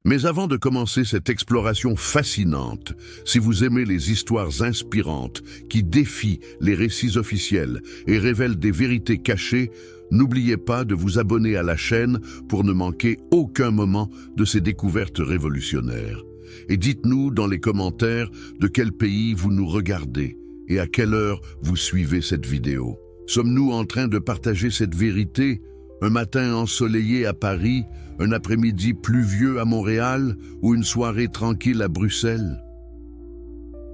Mais avant de commencer cette exploration fascinante, si vous aimez les histoires inspirantes qui défient les récits officiels et révèlent des vérités cachées, n'oubliez pas de vous abonner à la chaîne pour ne manquer aucun moment de ces découvertes révolutionnaires. Et dites-nous dans les commentaires de quel pays vous nous regardez et à quelle heure vous suivez cette vidéo. Sommes-nous en train de partager cette vérité? Un matin ensoleillé à Paris, un après-midi pluvieux à Montréal ou une soirée tranquille à Bruxelles?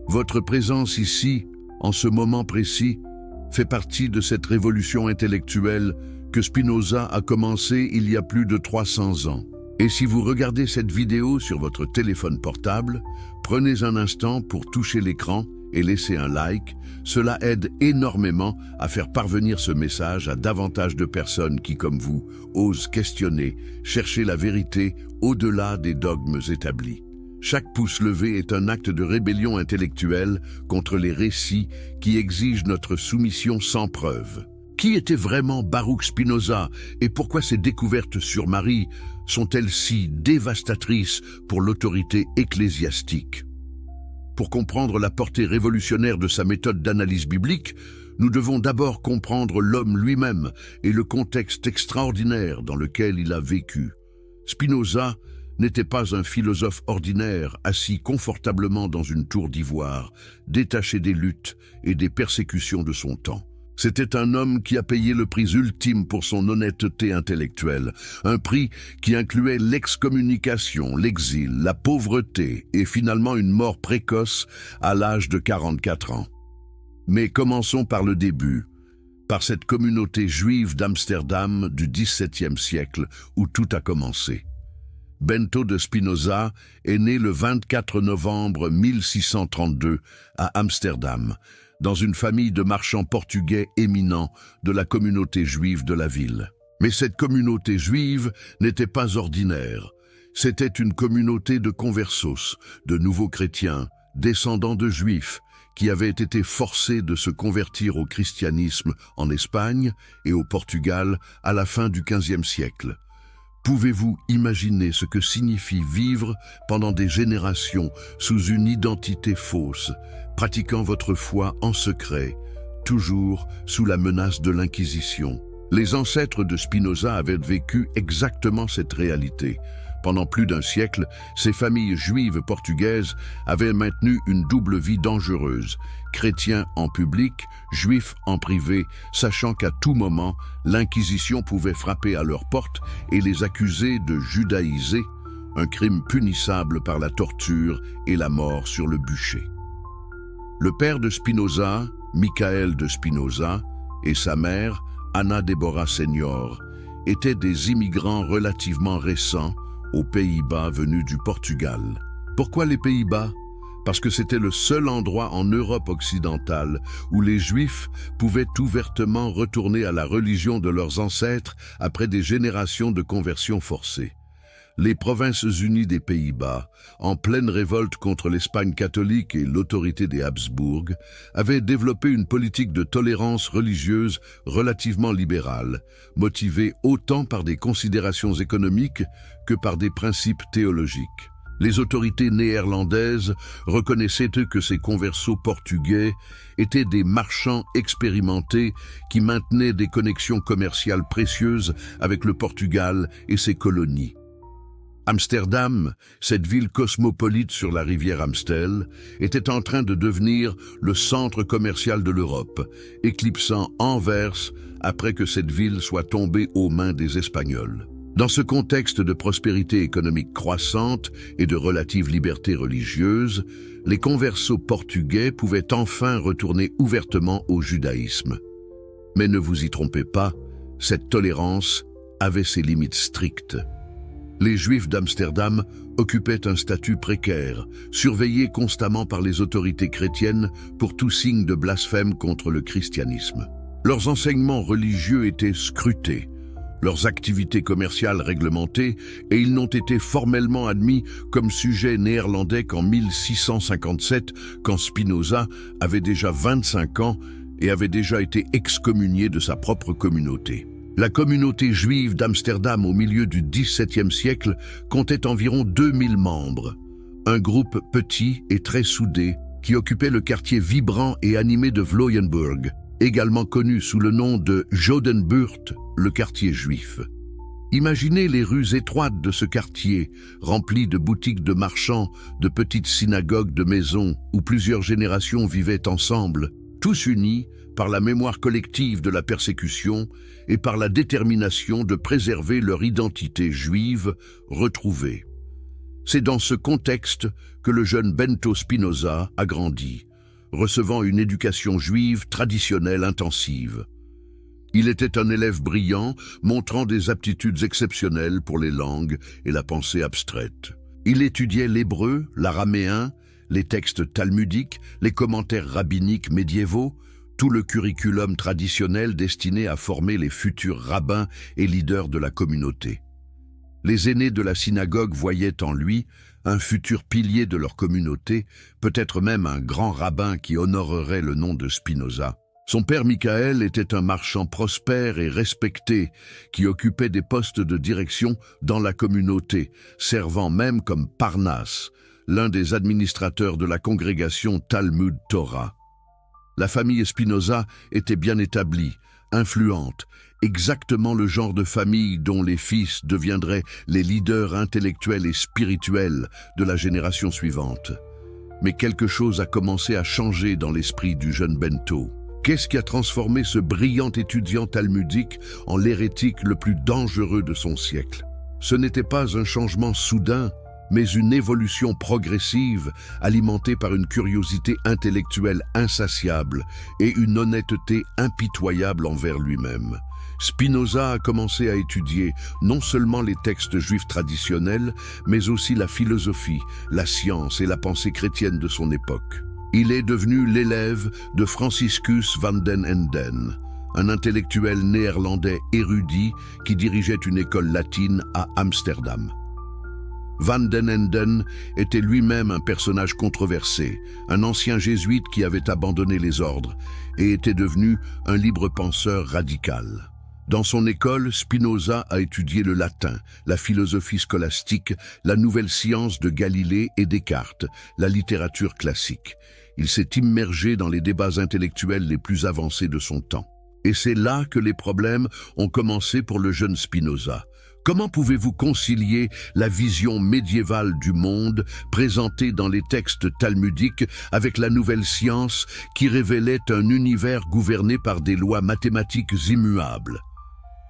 Votre présence ici, en ce moment précis, fait partie de cette révolution intellectuelle que Spinoza a commencée il y a plus de 300 ans. Et si vous regardez cette vidéo sur votre téléphone portable, prenez un instant pour toucher l'écran et laisser un like. Cela aide énormément à faire parvenir ce message à davantage de personnes qui, comme vous, osent questionner, chercher la vérité au-delà des dogmes établis. Chaque pouce levé est un acte de rébellion intellectuelle contre les récits qui exigent notre soumission sans preuve. Qui était vraiment Baruch Spinoza et pourquoi ses découvertes sur Marie sont-elles si dévastatrices pour l'autorité ecclésiastique? Pour comprendre la portée révolutionnaire de sa méthode d'analyse biblique, nous devons d'abord comprendre l'homme lui-même et le contexte extraordinaire dans lequel il a vécu. Spinoza n'était pas un philosophe ordinaire assis confortablement dans une tour d'ivoire, détaché des luttes et des persécutions de son temps. C'était un homme qui a payé le prix ultime pour son honnêteté intellectuelle, un prix qui incluait l'excommunication, l'exil, la pauvreté et finalement une mort précoce à l'âge de 44 ans. Mais commençons par le début, par cette communauté juive d'Amsterdam du XVIIe siècle où tout a commencé. Bento de Spinoza est né le 24 novembre 1632 à Amsterdam, dans une famille de marchands portugais éminents de la communauté juive de la ville. Mais cette communauté juive n'était pas ordinaire. C'était une communauté de conversos, de nouveaux chrétiens, descendants de juifs, qui avaient été forcés de se convertir au christianisme en Espagne et au Portugal à la fin du XVe siècle. Pouvez-vous imaginer ce que signifie vivre pendant des générations sous une identité fausse, pratiquant votre foi en secret, toujours sous la menace de l'Inquisition? Les ancêtres de Spinoza avaient vécu exactement cette réalité. Pendant plus d'un siècle, ces familles juives portugaises avaient maintenu une double vie dangereuse, chrétiens en public, juifs en privé, sachant qu'à tout moment, l'Inquisition pouvait frapper à leur porte et les accuser de judaïser, un crime punissable par la torture et la mort sur le bûcher. Le père de Spinoza, Michael de Spinoza, et sa mère, Anna Deborah Senior, étaient des immigrants relativement récents aux Pays-Bas venus du Portugal. Pourquoi les Pays-Bas? Parce que c'était le seul endroit en Europe occidentale où les Juifs pouvaient ouvertement retourner à la religion de leurs ancêtres après des générations de conversions forcées. Les Provinces-Unies des Pays-Bas, en pleine révolte contre l'Espagne catholique et l'autorité des Habsbourg, avaient développé une politique de tolérance religieuse relativement libérale, motivée autant par des considérations économiques que par des principes théologiques. Les autorités néerlandaises reconnaissaient que ces conversos portugais étaient des marchands expérimentés qui maintenaient des connexions commerciales précieuses avec le Portugal et ses colonies. Amsterdam, cette ville cosmopolite sur la rivière Amstel, était en train de devenir le centre commercial de l'Europe, éclipsant Anvers après que cette ville soit tombée aux mains des Espagnols. Dans ce contexte de prospérité économique croissante et de relative liberté religieuse, les conversos portugais pouvaient enfin retourner ouvertement au judaïsme. Mais ne vous y trompez pas, cette tolérance avait ses limites strictes. Les Juifs d'Amsterdam occupaient un statut précaire, surveillés constamment par les autorités chrétiennes pour tout signe de blasphème contre le christianisme. Leurs enseignements religieux étaient scrutés, leurs activités commerciales réglementées, et ils n'ont été formellement admis comme sujets néerlandais qu'en 1657, quand Spinoza avait déjà 25 ans et avait déjà été excommunié de sa propre communauté. La communauté juive d'Amsterdam au milieu du XVIIe siècle comptait environ 2000 membres. Un groupe petit et très soudé qui occupait le quartier vibrant et animé de Vlooienburg, également connu sous le nom de Jodenbuurt, le quartier juif. Imaginez les rues étroites de ce quartier, remplies de boutiques de marchands, de petites synagogues de maisons où plusieurs générations vivaient ensemble, tous unis par la mémoire collective de la persécution et par la détermination de préserver leur identité juive retrouvée. C'est dans ce contexte que le jeune Bento Spinoza a grandi, recevant une éducation juive traditionnelle intensive. Il était un élève brillant, montrant des aptitudes exceptionnelles pour les langues et la pensée abstraite. Il étudiait l'hébreu, l'araméen, les textes talmudiques, les commentaires rabbiniques médiévaux, tout le curriculum traditionnel destiné à former les futurs rabbins et leaders de la communauté. Les aînés de la synagogue voyaient en lui un futur pilier de leur communauté, peut-être même un grand rabbin qui honorerait le nom de Spinoza. Son père Michael était un marchand prospère et respecté qui occupait des postes de direction dans la communauté, servant même comme Parnasse, l'un des administrateurs de la congrégation Talmud Torah. La famille Spinoza était bien établie, influente, exactement le genre de famille dont les fils deviendraient les leaders intellectuels et spirituels de la génération suivante. Mais quelque chose a commencé à changer dans l'esprit du jeune Bento. Qu'est-ce qui a transformé ce brillant étudiant talmudique en l'hérétique le plus dangereux de son siècle? Ce n'était pas un changement soudain, mais une évolution progressive, alimentée par une curiosité intellectuelle insatiable et une honnêteté impitoyable envers lui-même. Spinoza a commencé à étudier non seulement les textes juifs traditionnels, mais aussi la philosophie, la science et la pensée chrétienne de son époque. Il est devenu l'élève de Franciscus van den Enden, un intellectuel néerlandais érudit qui dirigeait une école latine à Amsterdam. Van den Enden était lui-même un personnage controversé, un ancien jésuite qui avait abandonné les ordres et était devenu un libre penseur radical. Dans son école, Spinoza a étudié le latin, la philosophie scolastique, la nouvelle science de Galilée et Descartes, la littérature classique. Il s'est immergé dans les débats intellectuels les plus avancés de son temps. Et c'est là que les problèmes ont commencé pour le jeune Spinoza. Comment pouvez-vous concilier la vision médiévale du monde présentée dans les textes talmudiques avec la nouvelle science qui révélait un univers gouverné par des lois mathématiques immuables?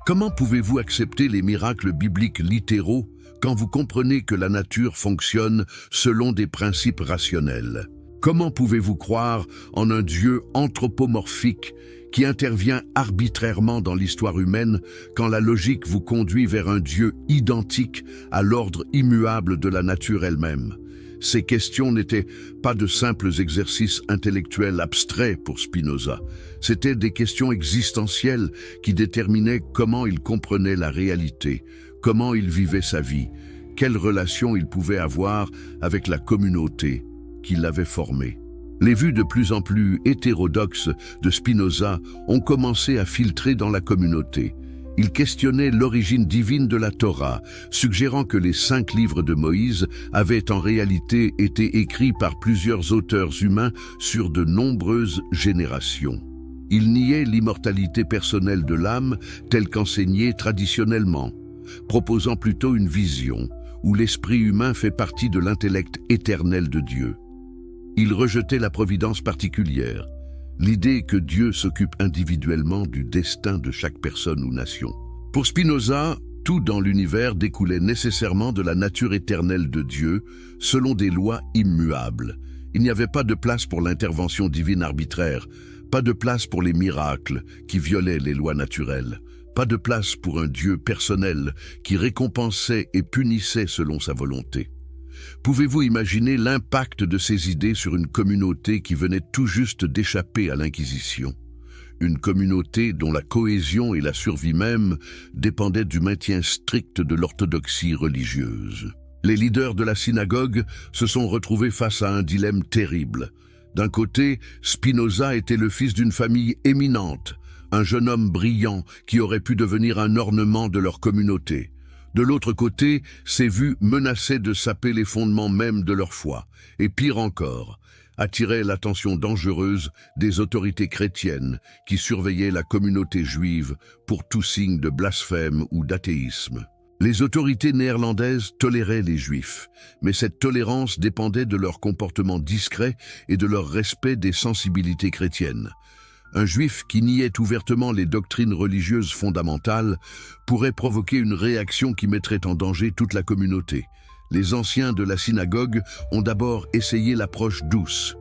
Comment pouvez-vous accepter les miracles bibliques littéraux quand vous comprenez que la nature fonctionne selon des principes rationnels? Comment pouvez-vous croire en un Dieu anthropomorphique qui intervient arbitrairement dans l'histoire humaine quand la logique vous conduit vers un Dieu identique à l'ordre immuable de la nature elle-même? Ces questions n'étaient pas de simples exercices intellectuels abstraits pour Spinoza. C'étaient des questions existentielles qui déterminaient comment il comprenait la réalité, comment il vivait sa vie, quelle relation il pouvait avoir avec la communauté qui l'avait formé. Les vues de plus en plus hétérodoxes de Spinoza ont commencé à filtrer dans la communauté. Il questionnait l'origine divine de la Torah, suggérant que les 5 livres de Moïse avaient en réalité été écrits par plusieurs auteurs humains sur de nombreuses générations. Il niait l'immortalité personnelle de l'âme telle qu'enseignée traditionnellement, proposant plutôt une vision où l'esprit humain fait partie de l'intellect éternel de Dieu. Il rejetait la providence particulière, l'idée que Dieu s'occupe individuellement du destin de chaque personne ou nation. Pour Spinoza, tout dans l'univers découlait nécessairement de la nature éternelle de Dieu, selon des lois immuables. Il n'y avait pas de place pour l'intervention divine arbitraire, pas de place pour les miracles qui violaient les lois naturelles, pas de place pour un Dieu personnel qui récompensait et punissait selon sa volonté. Pouvez-vous imaginer l'impact de ces idées sur une communauté qui venait tout juste d'échapper à l'Inquisition? Une communauté dont la cohésion et la survie même dépendaient du maintien strict de l'orthodoxie religieuse. Les leaders de la synagogue se sont retrouvés face à un dilemme terrible. D'un côté, Spinoza était le fils d'une famille éminente, un jeune homme brillant qui aurait pu devenir un ornement de leur communauté. De l'autre côté, ces vues menaçaient de saper les fondements même de leur foi, et pire encore, attiraient l'attention dangereuse des autorités chrétiennes qui surveillaient la communauté juive pour tout signe de blasphème ou d'athéisme. Les autorités néerlandaises toléraient les Juifs, mais cette tolérance dépendait de leur comportement discret et de leur respect des sensibilités chrétiennes. Un Juif qui niait ouvertement les doctrines religieuses fondamentales pourrait provoquer une réaction qui mettrait en danger toute la communauté. Les anciens de la synagogue ont d'abord essayé l'approche douce.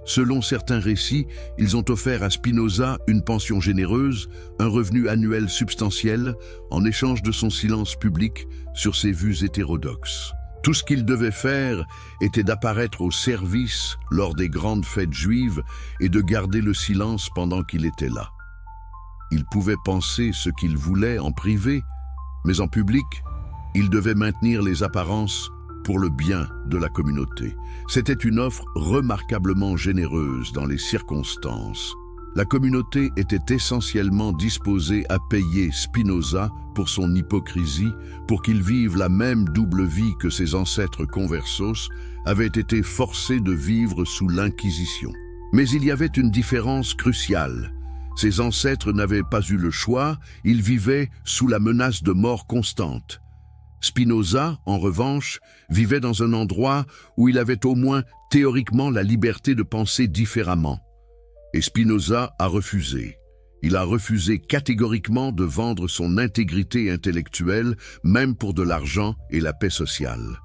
Selon certains récits, ils ont offert à Spinoza une pension généreuse, un revenu annuel substantiel, en échange de son silence public sur ses vues hétérodoxes. Tout ce qu'il devait faire était d'apparaître au service lors des grandes fêtes juives et de garder le silence pendant qu'il était là. Il pouvait penser ce qu'il voulait en privé, mais en public, il devait maintenir les apparences pour le bien de la communauté. C'était une offre remarquablement généreuse dans les circonstances. La communauté était essentiellement disposée à payer Spinoza pour son hypocrisie, pour qu'il vive la même double vie que ses ancêtres conversos avaient été forcés de vivre sous l'Inquisition. Mais il y avait une différence cruciale. Ses ancêtres n'avaient pas eu le choix, ils vivaient sous la menace de mort constante. Spinoza, en revanche, vivait dans un endroit où il avait au moins théoriquement la liberté de penser différemment. Et Spinoza a refusé. Il a refusé catégoriquement de vendre son intégrité intellectuelle, même pour de l'argent et la paix sociale.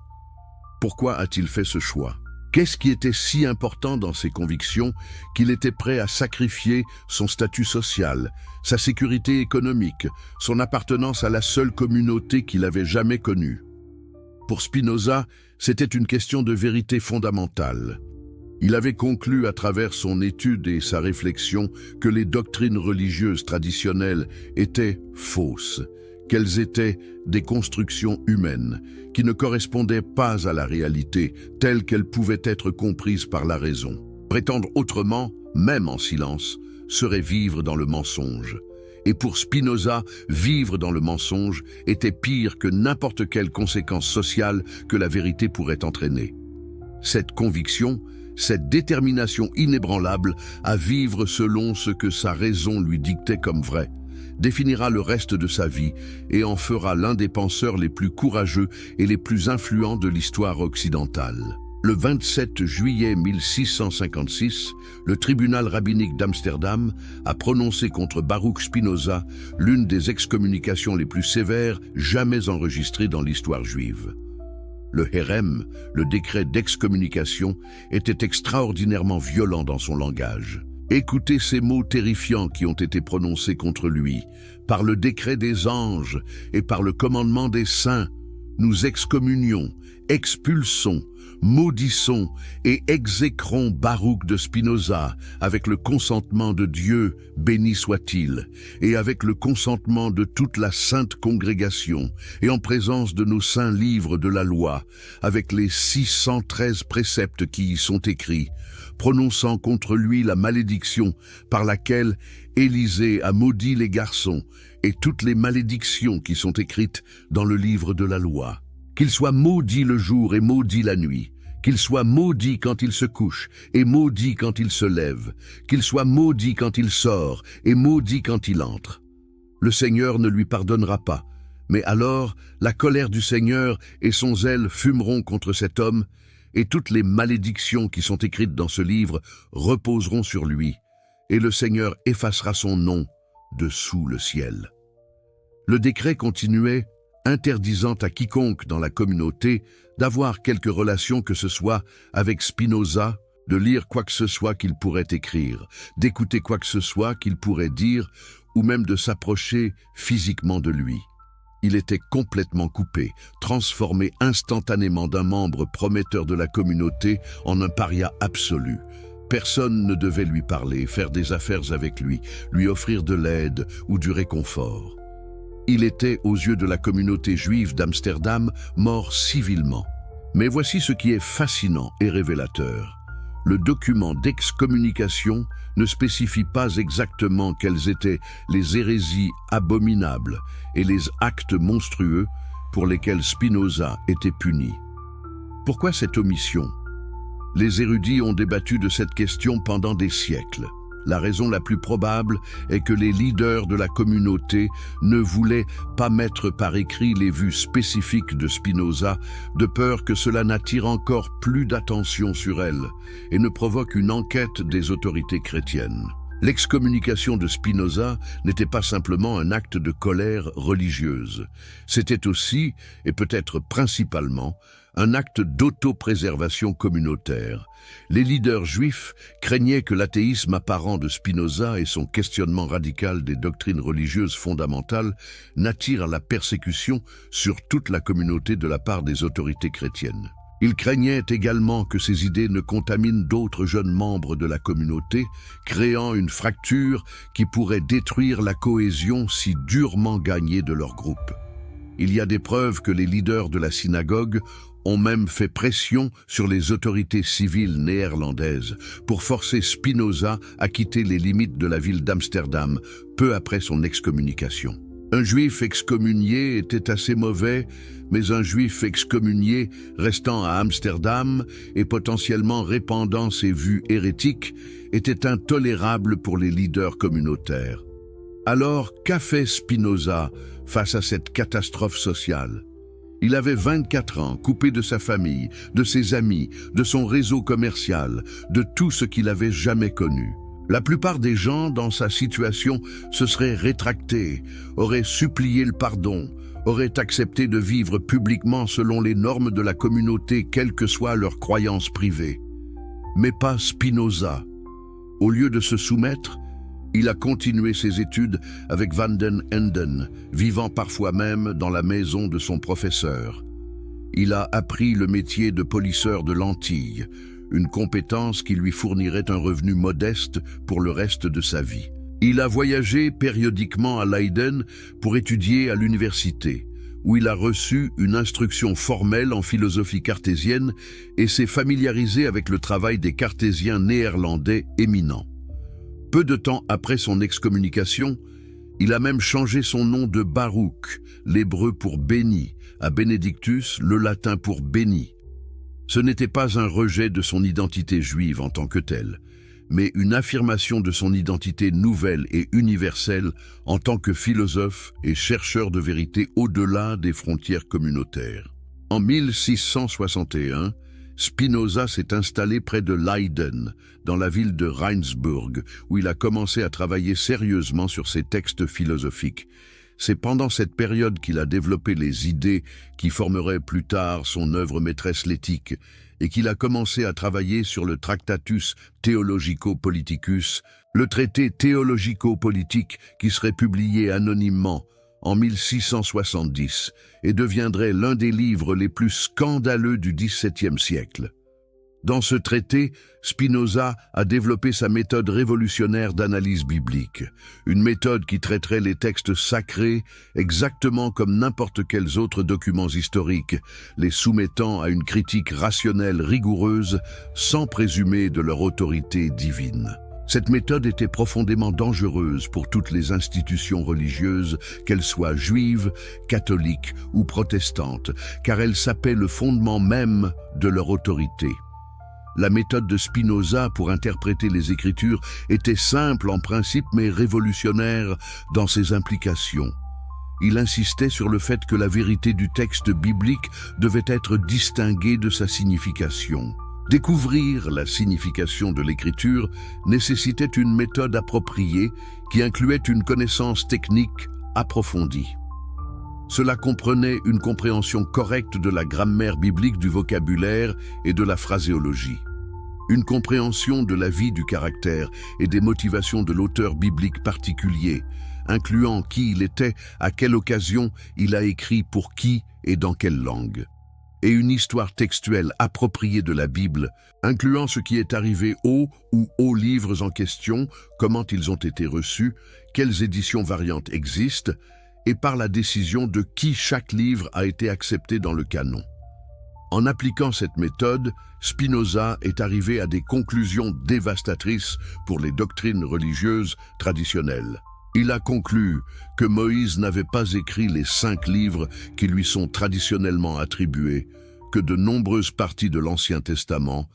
Pourquoi a-t-il fait ce choix ? Qu'est-ce qui était si important dans ses convictions qu'il était prêt à sacrifier son statut social, sa sécurité économique, son appartenance à la seule communauté qu'il avait jamais connue? Pour Spinoza, c'était une question de vérité fondamentale. Il avait conclu à travers son étude et sa réflexion que les doctrines religieuses traditionnelles étaient fausses, qu'elles étaient des constructions humaines, qui ne correspondaient pas à la réalité telle qu'elle pouvait être comprise par la raison. Prétendre autrement, même en silence, serait vivre dans le mensonge. Et pour Spinoza, vivre dans le mensonge était pire que n'importe quelle conséquence sociale que la vérité pourrait entraîner. Cette conviction, cette détermination inébranlable à vivre selon ce que sa raison lui dictait comme vrai, définira le reste de sa vie et en fera l'un des penseurs les plus courageux et les plus influents de l'histoire occidentale. Le 27 juillet 1656, le tribunal rabbinique d'Amsterdam a prononcé contre Baruch Spinoza l'une des excommunications les plus sévères jamais enregistrées dans l'histoire juive. Le Herem, le décret d'excommunication, était extraordinairement violent dans son langage. Écoutez ces mots terrifiants qui ont été prononcés contre lui. Par le décret des anges et par le commandement des saints, nous excommunions, expulsons, maudissons et exécrons Baruch de Spinoza avec le consentement de Dieu, béni soit-il, et avec le consentement de toute la sainte congrégation, et en présence de nos saints livres de la loi, avec les 613 préceptes qui y sont écrits, prononçant contre lui la malédiction par laquelle Élisée a maudit les garçons, et toutes les malédictions qui sont écrites dans le livre de la loi. Qu'il soit maudit le jour et maudit la nuit, qu'il soit maudit quand il se couche et maudit quand il se lève, qu'il soit maudit quand il sort et maudit quand il entre. Le Seigneur ne lui pardonnera pas, mais alors la colère du Seigneur et son zèle fumeront contre cet homme, et toutes les malédictions qui sont écrites dans ce livre reposeront sur lui, et le Seigneur effacera son nom de sous le ciel. Le décret continuait, interdisant à quiconque dans la communauté d'avoir quelque relation que ce soit avec Spinoza, de lire quoi que ce soit qu'il pourrait écrire, d'écouter quoi que ce soit qu'il pourrait dire, ou même de s'approcher physiquement de lui. Il était complètement coupé, transformé instantanément d'un membre prometteur de la communauté en un paria absolu. Personne ne devait lui parler, faire des affaires avec lui offrir de l'aide ou du réconfort. Il était, aux yeux de la communauté juive d'Amsterdam, mort civilement. Mais voici ce qui est fascinant et révélateur. le document d'excommunication ne spécifie pas exactement quelles étaient les hérésies abominables et les actes monstrueux pour lesquels Spinoza était puni. Pourquoi cette omission? Les érudits ont débattu de cette question pendant des siècles. La raison la plus probable est que les leaders de la communauté ne voulaient pas mettre par écrit les vues spécifiques de Spinoza, de peur que cela n'attire encore plus d'attention sur elle et ne provoque une enquête des autorités chrétiennes. L'excommunication de Spinoza n'était pas simplement un acte de colère religieuse. C'était aussi, et peut-être principalement, un acte d'autopréservation communautaire. Les leaders juifs craignaient que l'athéisme apparent de Spinoza et son questionnement radical des doctrines religieuses fondamentales n'attirent la persécution sur toute la communauté de la part des autorités chrétiennes. Ils craignaient également que ces idées ne contaminent d'autres jeunes membres de la communauté, créant une fracture qui pourrait détruire la cohésion si durement gagnée de leur groupe. Il y a des preuves que les leaders de la synagogue ont même fait pression sur les autorités civiles néerlandaises pour forcer Spinoza à quitter les limites de la ville d'Amsterdam peu après son excommunication. Un juif excommunié était assez mauvais, mais un juif excommunié restant à Amsterdam et potentiellement répandant ses vues hérétiques était intolérable pour les leaders communautaires. Alors, qu'a fait Spinoza face à cette catastrophe sociale? Il avait 24 ans, coupé de sa famille, de ses amis, de son réseau commercial, de tout ce qu'il avait jamais connu. La plupart des gens dans sa situation se seraient rétractés, auraient supplié le pardon, auraient accepté de vivre publiquement selon les normes de la communauté, quelles que soient leurs croyances privées. Mais pas Spinoza. Au lieu de se soumettre, il a continué ses études avec Van den Enden, vivant parfois même dans la maison de son professeur. Il a appris le métier de polisseur de lentilles, une compétence qui lui fournirait un revenu modeste pour le reste de sa vie. Il a voyagé périodiquement à Leiden pour étudier à l'université, où il a reçu une instruction formelle en philosophie cartésienne et s'est familiarisé avec le travail des cartésiens néerlandais éminents. Peu de temps après son excommunication, il a même changé son nom de Baruch, l'hébreu pour béni, à Benedictus, le latin pour béni. Ce n'était pas un rejet de son identité juive en tant que telle, mais une affirmation de son identité nouvelle et universelle en tant que philosophe et chercheur de vérité au-delà des frontières communautaires. En 1661, Spinoza s'est installé près de Leiden, dans la ville de Rijnsburg, où il a commencé à travailler sérieusement sur ses textes philosophiques. C'est pendant cette période qu'il a développé les idées qui formeraient plus tard son œuvre maîtresse l'éthique, et qu'il a commencé à travailler sur le Tractatus Theologico-Politicus, le traité théologico-politique qui serait publié anonymement en 1670 et deviendrait l'un des livres les plus scandaleux du XVIIe siècle. Dans ce traité, Spinoza a développé sa méthode révolutionnaire d'analyse biblique, une méthode qui traiterait les textes sacrés exactement comme n'importe quels autres documents historiques, les soumettant à une critique rationnelle rigoureuse sans présumer de leur autorité divine. Cette méthode était profondément dangereuse pour toutes les institutions religieuses, qu'elles soient juives, catholiques ou protestantes, car elle sapait le fondement même de leur autorité. La méthode de Spinoza pour interpréter les Écritures était simple en principe mais révolutionnaire dans ses implications. Il insistait sur le fait que la vérité du texte biblique devait être distinguée de sa signification. Découvrir la signification de l'écriture nécessitait une méthode appropriée qui incluait une connaissance technique approfondie. Cela comprenait une compréhension correcte de la grammaire biblique, du vocabulaire et de la phraséologie. Une compréhension de la vie, du caractère et des motivations de l'auteur biblique particulier, incluant qui il était, à quelle occasion il a écrit, pour qui et dans quelle langue. Et une histoire textuelle appropriée de la Bible, incluant ce qui est arrivé aux livres en question, comment ils ont été reçus, quelles éditions variantes existent, et par la décision de qui chaque livre a été accepté dans le canon. En appliquant cette méthode, Spinoza est arrivé à des conclusions dévastatrices pour les doctrines religieuses traditionnelles. Il a conclu que Moïse n'avait pas écrit les 5 livres qui lui sont traditionnellement attribués, que de nombreuses parties de l'Ancien Testament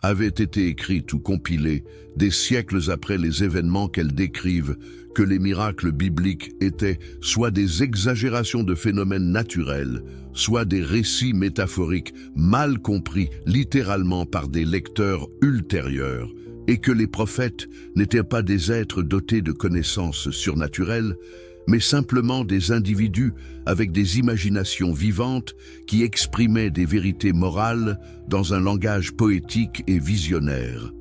avaient été écrites ou compilées des siècles après les événements qu'elles décrivent, que les miracles bibliques étaient soit des exagérations de phénomènes naturels, soit des récits métaphoriques mal compris littéralement par des lecteurs ultérieurs, et que les prophètes n'étaient pas des êtres dotés de connaissances surnaturelles, mais simplement des individus avec des imaginations vivantes qui exprimaient des vérités morales dans un langage poétique et visionnaire.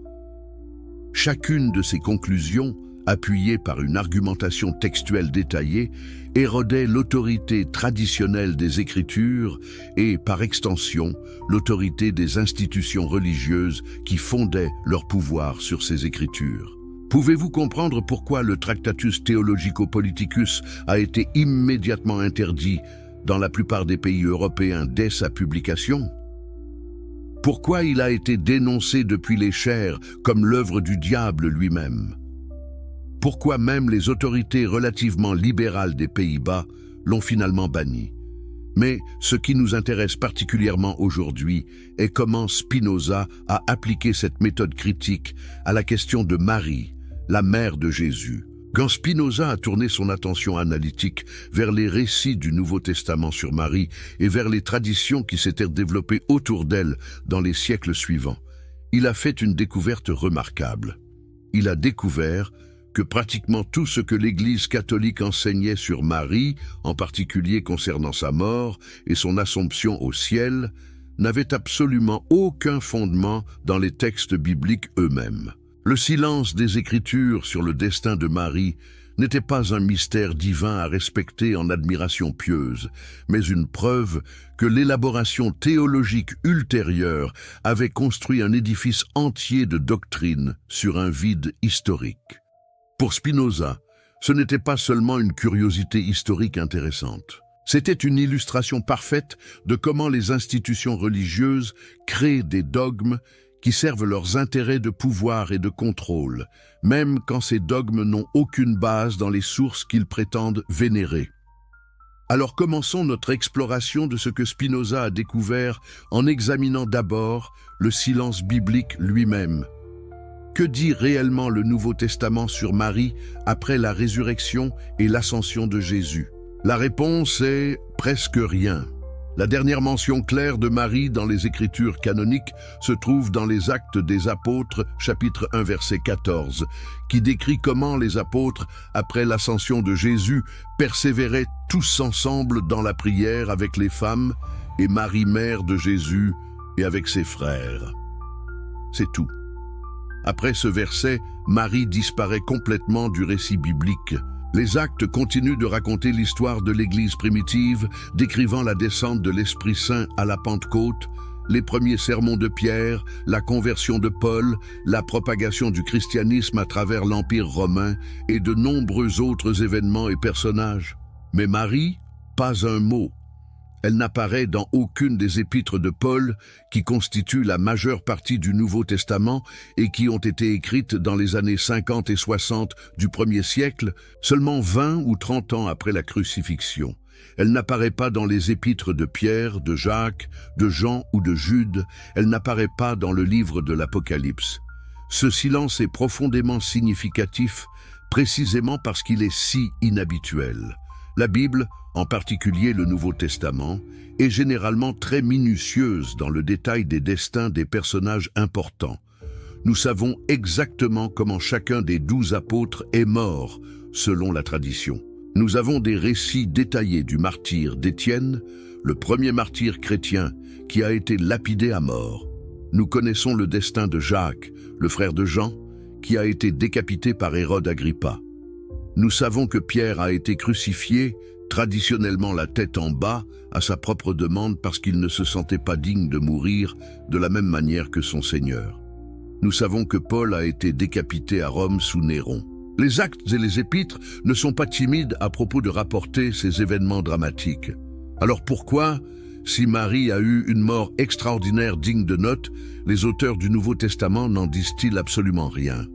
Chacune de ces conclusions, appuyée par une argumentation textuelle détaillée, érodait l'autorité traditionnelle des Écritures et, par extension, l'autorité des institutions religieuses qui fondaient leur pouvoir sur ces Écritures. Pouvez-vous comprendre pourquoi le Tractatus Theologico-Politicus a été immédiatement interdit dans la plupart des pays européens dès sa publication? Pourquoi il a été dénoncé depuis les chairs comme l'œuvre du diable lui-même? Pourquoi même les autorités relativement libérales des Pays-Bas l'ont finalement banni? Mais ce qui nous intéresse particulièrement aujourd'hui est comment Spinoza a appliqué cette méthode critique à la question de Marie, la mère de Jésus. Quand Spinoza a tourné son attention analytique vers les récits du Nouveau Testament sur Marie et vers les traditions qui s'étaient développées autour d'elle dans les siècles suivants, il a fait une découverte remarquable. Il a découvert que pratiquement tout ce que l'Église catholique enseignait sur Marie, en particulier concernant sa mort et son assomption au ciel, n'avait absolument aucun fondement dans les textes bibliques eux-mêmes. Le silence des Écritures sur le destin de Marie n'était pas un mystère divin à respecter en admiration pieuse, mais une preuve que l'élaboration théologique ultérieure avait construit un édifice entier de doctrine sur un vide historique. Pour Spinoza, ce n'était pas seulement une curiosité historique intéressante. C'était une illustration parfaite de comment les institutions religieuses créent des dogmes qui servent leurs intérêts de pouvoir et de contrôle, même quand ces dogmes n'ont aucune base dans les sources qu'ils prétendent vénérer. Alors commençons notre exploration de ce que Spinoza a découvert en examinant d'abord le silence biblique lui-même. Que dit réellement le Nouveau Testament sur Marie après la résurrection et l'ascension de Jésus? La réponse est presque rien. La dernière mention claire de Marie dans les Écritures canoniques se trouve dans les Actes des Apôtres, chapitre 1, verset 14, qui décrit comment les apôtres, après l'ascension de Jésus, persévéraient tous ensemble dans la prière avec les femmes et Marie, mère de Jésus, et avec ses frères. C'est tout. Après ce verset, Marie disparaît complètement du récit biblique. Les actes continuent de raconter l'histoire de l'Église primitive, décrivant la descente de l'Esprit Saint à la Pentecôte, les premiers sermons de Pierre, la conversion de Paul, la propagation du christianisme à travers l'Empire romain et de nombreux autres événements et personnages. Mais Marie, pas un mot. Elle n'apparaît dans aucune des épîtres de Paul, qui constituent la majeure partie du Nouveau Testament et qui ont été écrites dans les années 50 et 60 du 1er siècle, seulement 20 ou 30 ans après la crucifixion. Elle n'apparaît pas dans les épîtres de Pierre, de Jacques, de Jean ou de Jude. Elle n'apparaît pas dans le livre de l'Apocalypse. Ce silence est profondément significatif, précisément parce qu'il est si inhabituel. La Bible, en particulier le Nouveau Testament, est généralement très minutieuse dans le détail des destins des personnages importants. Nous savons exactement comment chacun des 12 apôtres est mort, selon la tradition. Nous avons des récits détaillés du martyre d'Étienne, le premier martyr chrétien qui a été lapidé à mort. Nous connaissons le destin de Jacques, le frère de Jean, qui a été décapité par Hérode Agrippa. Nous savons que Pierre a été crucifié, traditionnellement la tête en bas, à sa propre demande parce qu'il ne se sentait pas digne de mourir de la même manière que son Seigneur. Nous savons que Paul a été décapité à Rome sous Néron. Les actes et les épîtres ne sont pas timides à propos de rapporter ces événements dramatiques. Alors pourquoi Si Marie a eu une mort extraordinaire digne de note, les auteurs du Nouveau Testament n'en disent-ils absolument rien.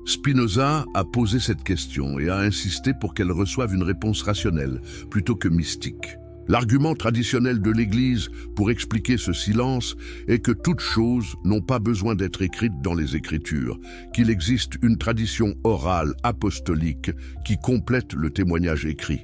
Spinoza a posé cette question et a insisté pour qu'elle reçoive une réponse rationnelle plutôt que mystique. L'argument traditionnel de l'Église pour expliquer ce silence est que toutes choses n'ont pas besoin d'être écrites dans les Écritures, qu'il existe une tradition orale apostolique qui complète le témoignage écrit.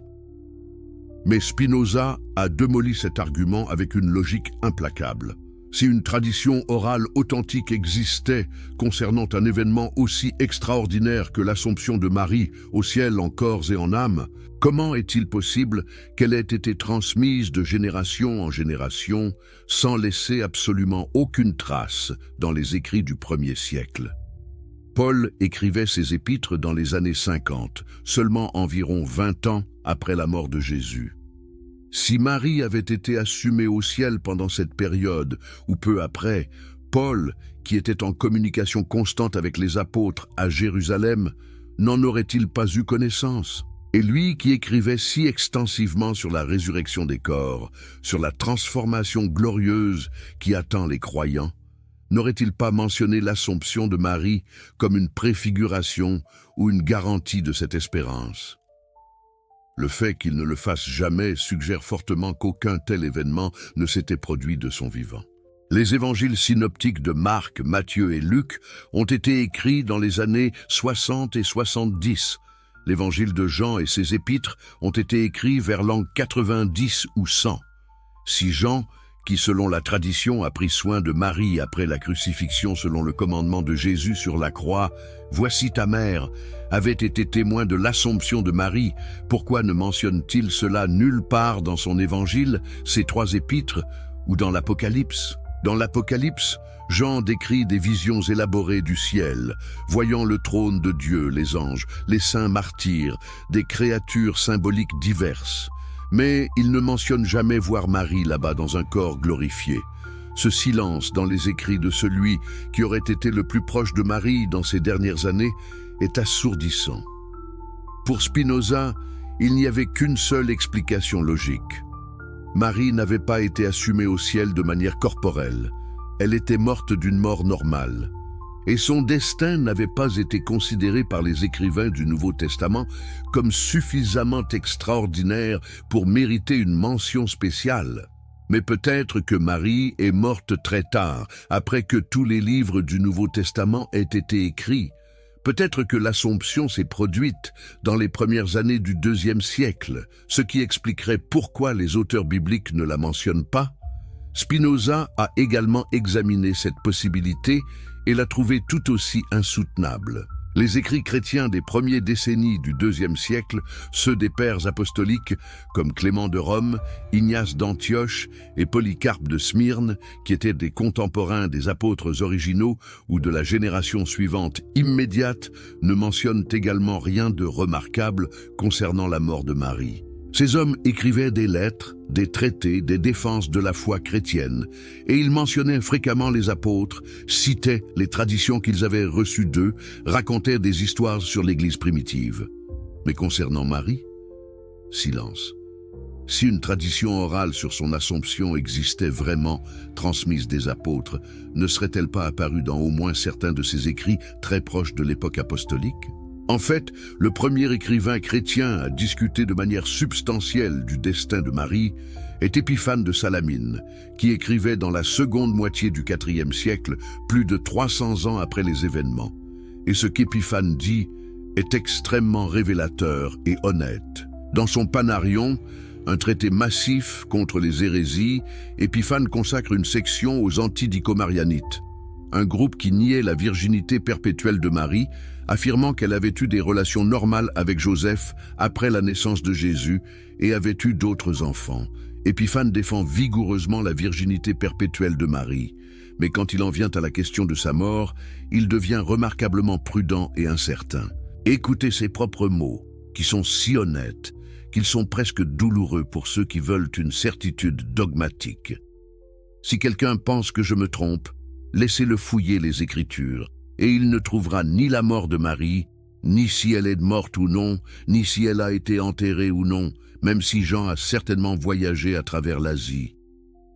Mais Spinoza a démoli cet argument avec une logique implacable. Si une tradition orale authentique existait concernant un événement aussi extraordinaire que l'Assomption de Marie au ciel en corps et en âme, comment est-il possible qu'elle ait été transmise de génération en génération sans laisser absolument aucune trace dans les écrits du 1er siècle? Paul écrivait ses épîtres dans les années 50, seulement environ 20 ans après la mort de Jésus. Si Marie avait été assumée au ciel pendant cette période, ou peu après, Paul, qui était en communication constante avec les apôtres à Jérusalem, n'en aurait-il pas eu connaissance? Et lui qui écrivait si extensivement sur la résurrection des corps, sur la transformation glorieuse qui attend les croyants, n'aurait-il pas mentionné l'Assomption de Marie comme une préfiguration ou une garantie de cette espérance? Le fait qu'il ne le fasse jamais suggère fortement qu'aucun tel événement ne s'était produit de son vivant. Les évangiles synoptiques de Marc, Matthieu et Luc ont été écrits dans les années 60 et 70. L'évangile de Jean et ses épîtres ont été écrits vers l'an 90 ou 100. Si Jean, qui selon la tradition a pris soin de Marie après la crucifixion selon le commandement de Jésus sur la croix, « Voici ta mère », avait été témoin de l'Assomption de Marie, pourquoi ne mentionne-t-il cela nulle part dans son évangile, ses 3 épîtres, ou dans l'Apocalypse? Dans l'Apocalypse, Jean décrit des visions élaborées du ciel, voyant le trône de Dieu, les anges, les saints martyrs, des créatures symboliques diverses. Mais il ne mentionne jamais voir Marie là-bas dans un corps glorifié. Ce silence dans les écrits de celui qui aurait été le plus proche de Marie dans ces dernières années est assourdissant. Pour Spinoza, il n'y avait qu'une seule explication logique. Marie n'avait pas été assumée au ciel de manière corporelle. Elle était morte d'une mort normale. Et son destin n'avait pas été considéré par les écrivains du Nouveau Testament comme suffisamment extraordinaire pour mériter une mention spéciale. Mais peut-être que Marie est morte très tard, après que tous les livres du Nouveau Testament aient été écrits. Peut-être que l'Assomption s'est produite dans les premières années du IIe siècle, ce qui expliquerait pourquoi les auteurs bibliques ne la mentionnent pas. Spinoza a également examiné cette possibilité et l'a trouvée tout aussi insoutenable. Les écrits chrétiens des premières décennies du IIe siècle, ceux des pères apostoliques comme Clément de Rome, Ignace d'Antioche et Polycarpe de Smyrne, qui étaient des contemporains des apôtres originaux ou de la génération suivante immédiate, ne mentionnent également rien de remarquable concernant la mort de Marie. Ces hommes écrivaient des lettres, des traités, des défenses de la foi chrétienne, et ils mentionnaient fréquemment les apôtres, citaient les traditions qu'ils avaient reçues d'eux, racontaient des histoires sur l'Église primitive. Mais concernant Marie, silence. Si une tradition orale sur son Assomption existait vraiment, transmise des apôtres, ne serait-elle pas apparue dans au moins certains de ses écrits très proches de l'époque apostolique ? En fait, le premier écrivain chrétien à discuter de manière substantielle du destin de Marie est Épiphane de Salamine, qui écrivait dans la seconde moitié du IVe siècle, plus de 300 ans après les événements. Et ce qu'Épiphane dit est extrêmement révélateur et honnête. Dans son Panarion, un traité massif contre les hérésies, Épiphane consacre une section aux antidicomarianites, un groupe qui niait la virginité perpétuelle de Marie, affirmant qu'elle avait eu des relations normales avec Joseph après la naissance de Jésus et avait eu d'autres enfants. Épiphane défend vigoureusement la virginité perpétuelle de Marie, mais quand il en vient à la question de sa mort, il devient remarquablement prudent et incertain. Écoutez ses propres mots, qui sont si honnêtes qu'ils sont presque douloureux pour ceux qui veulent une certitude dogmatique. Si quelqu'un pense que je me trompe, laissez-le fouiller les Écritures, et il ne trouvera ni la mort de Marie, ni si elle est morte ou non, ni si elle a été enterrée ou non, même si Jean a certainement voyagé à travers l'Asie.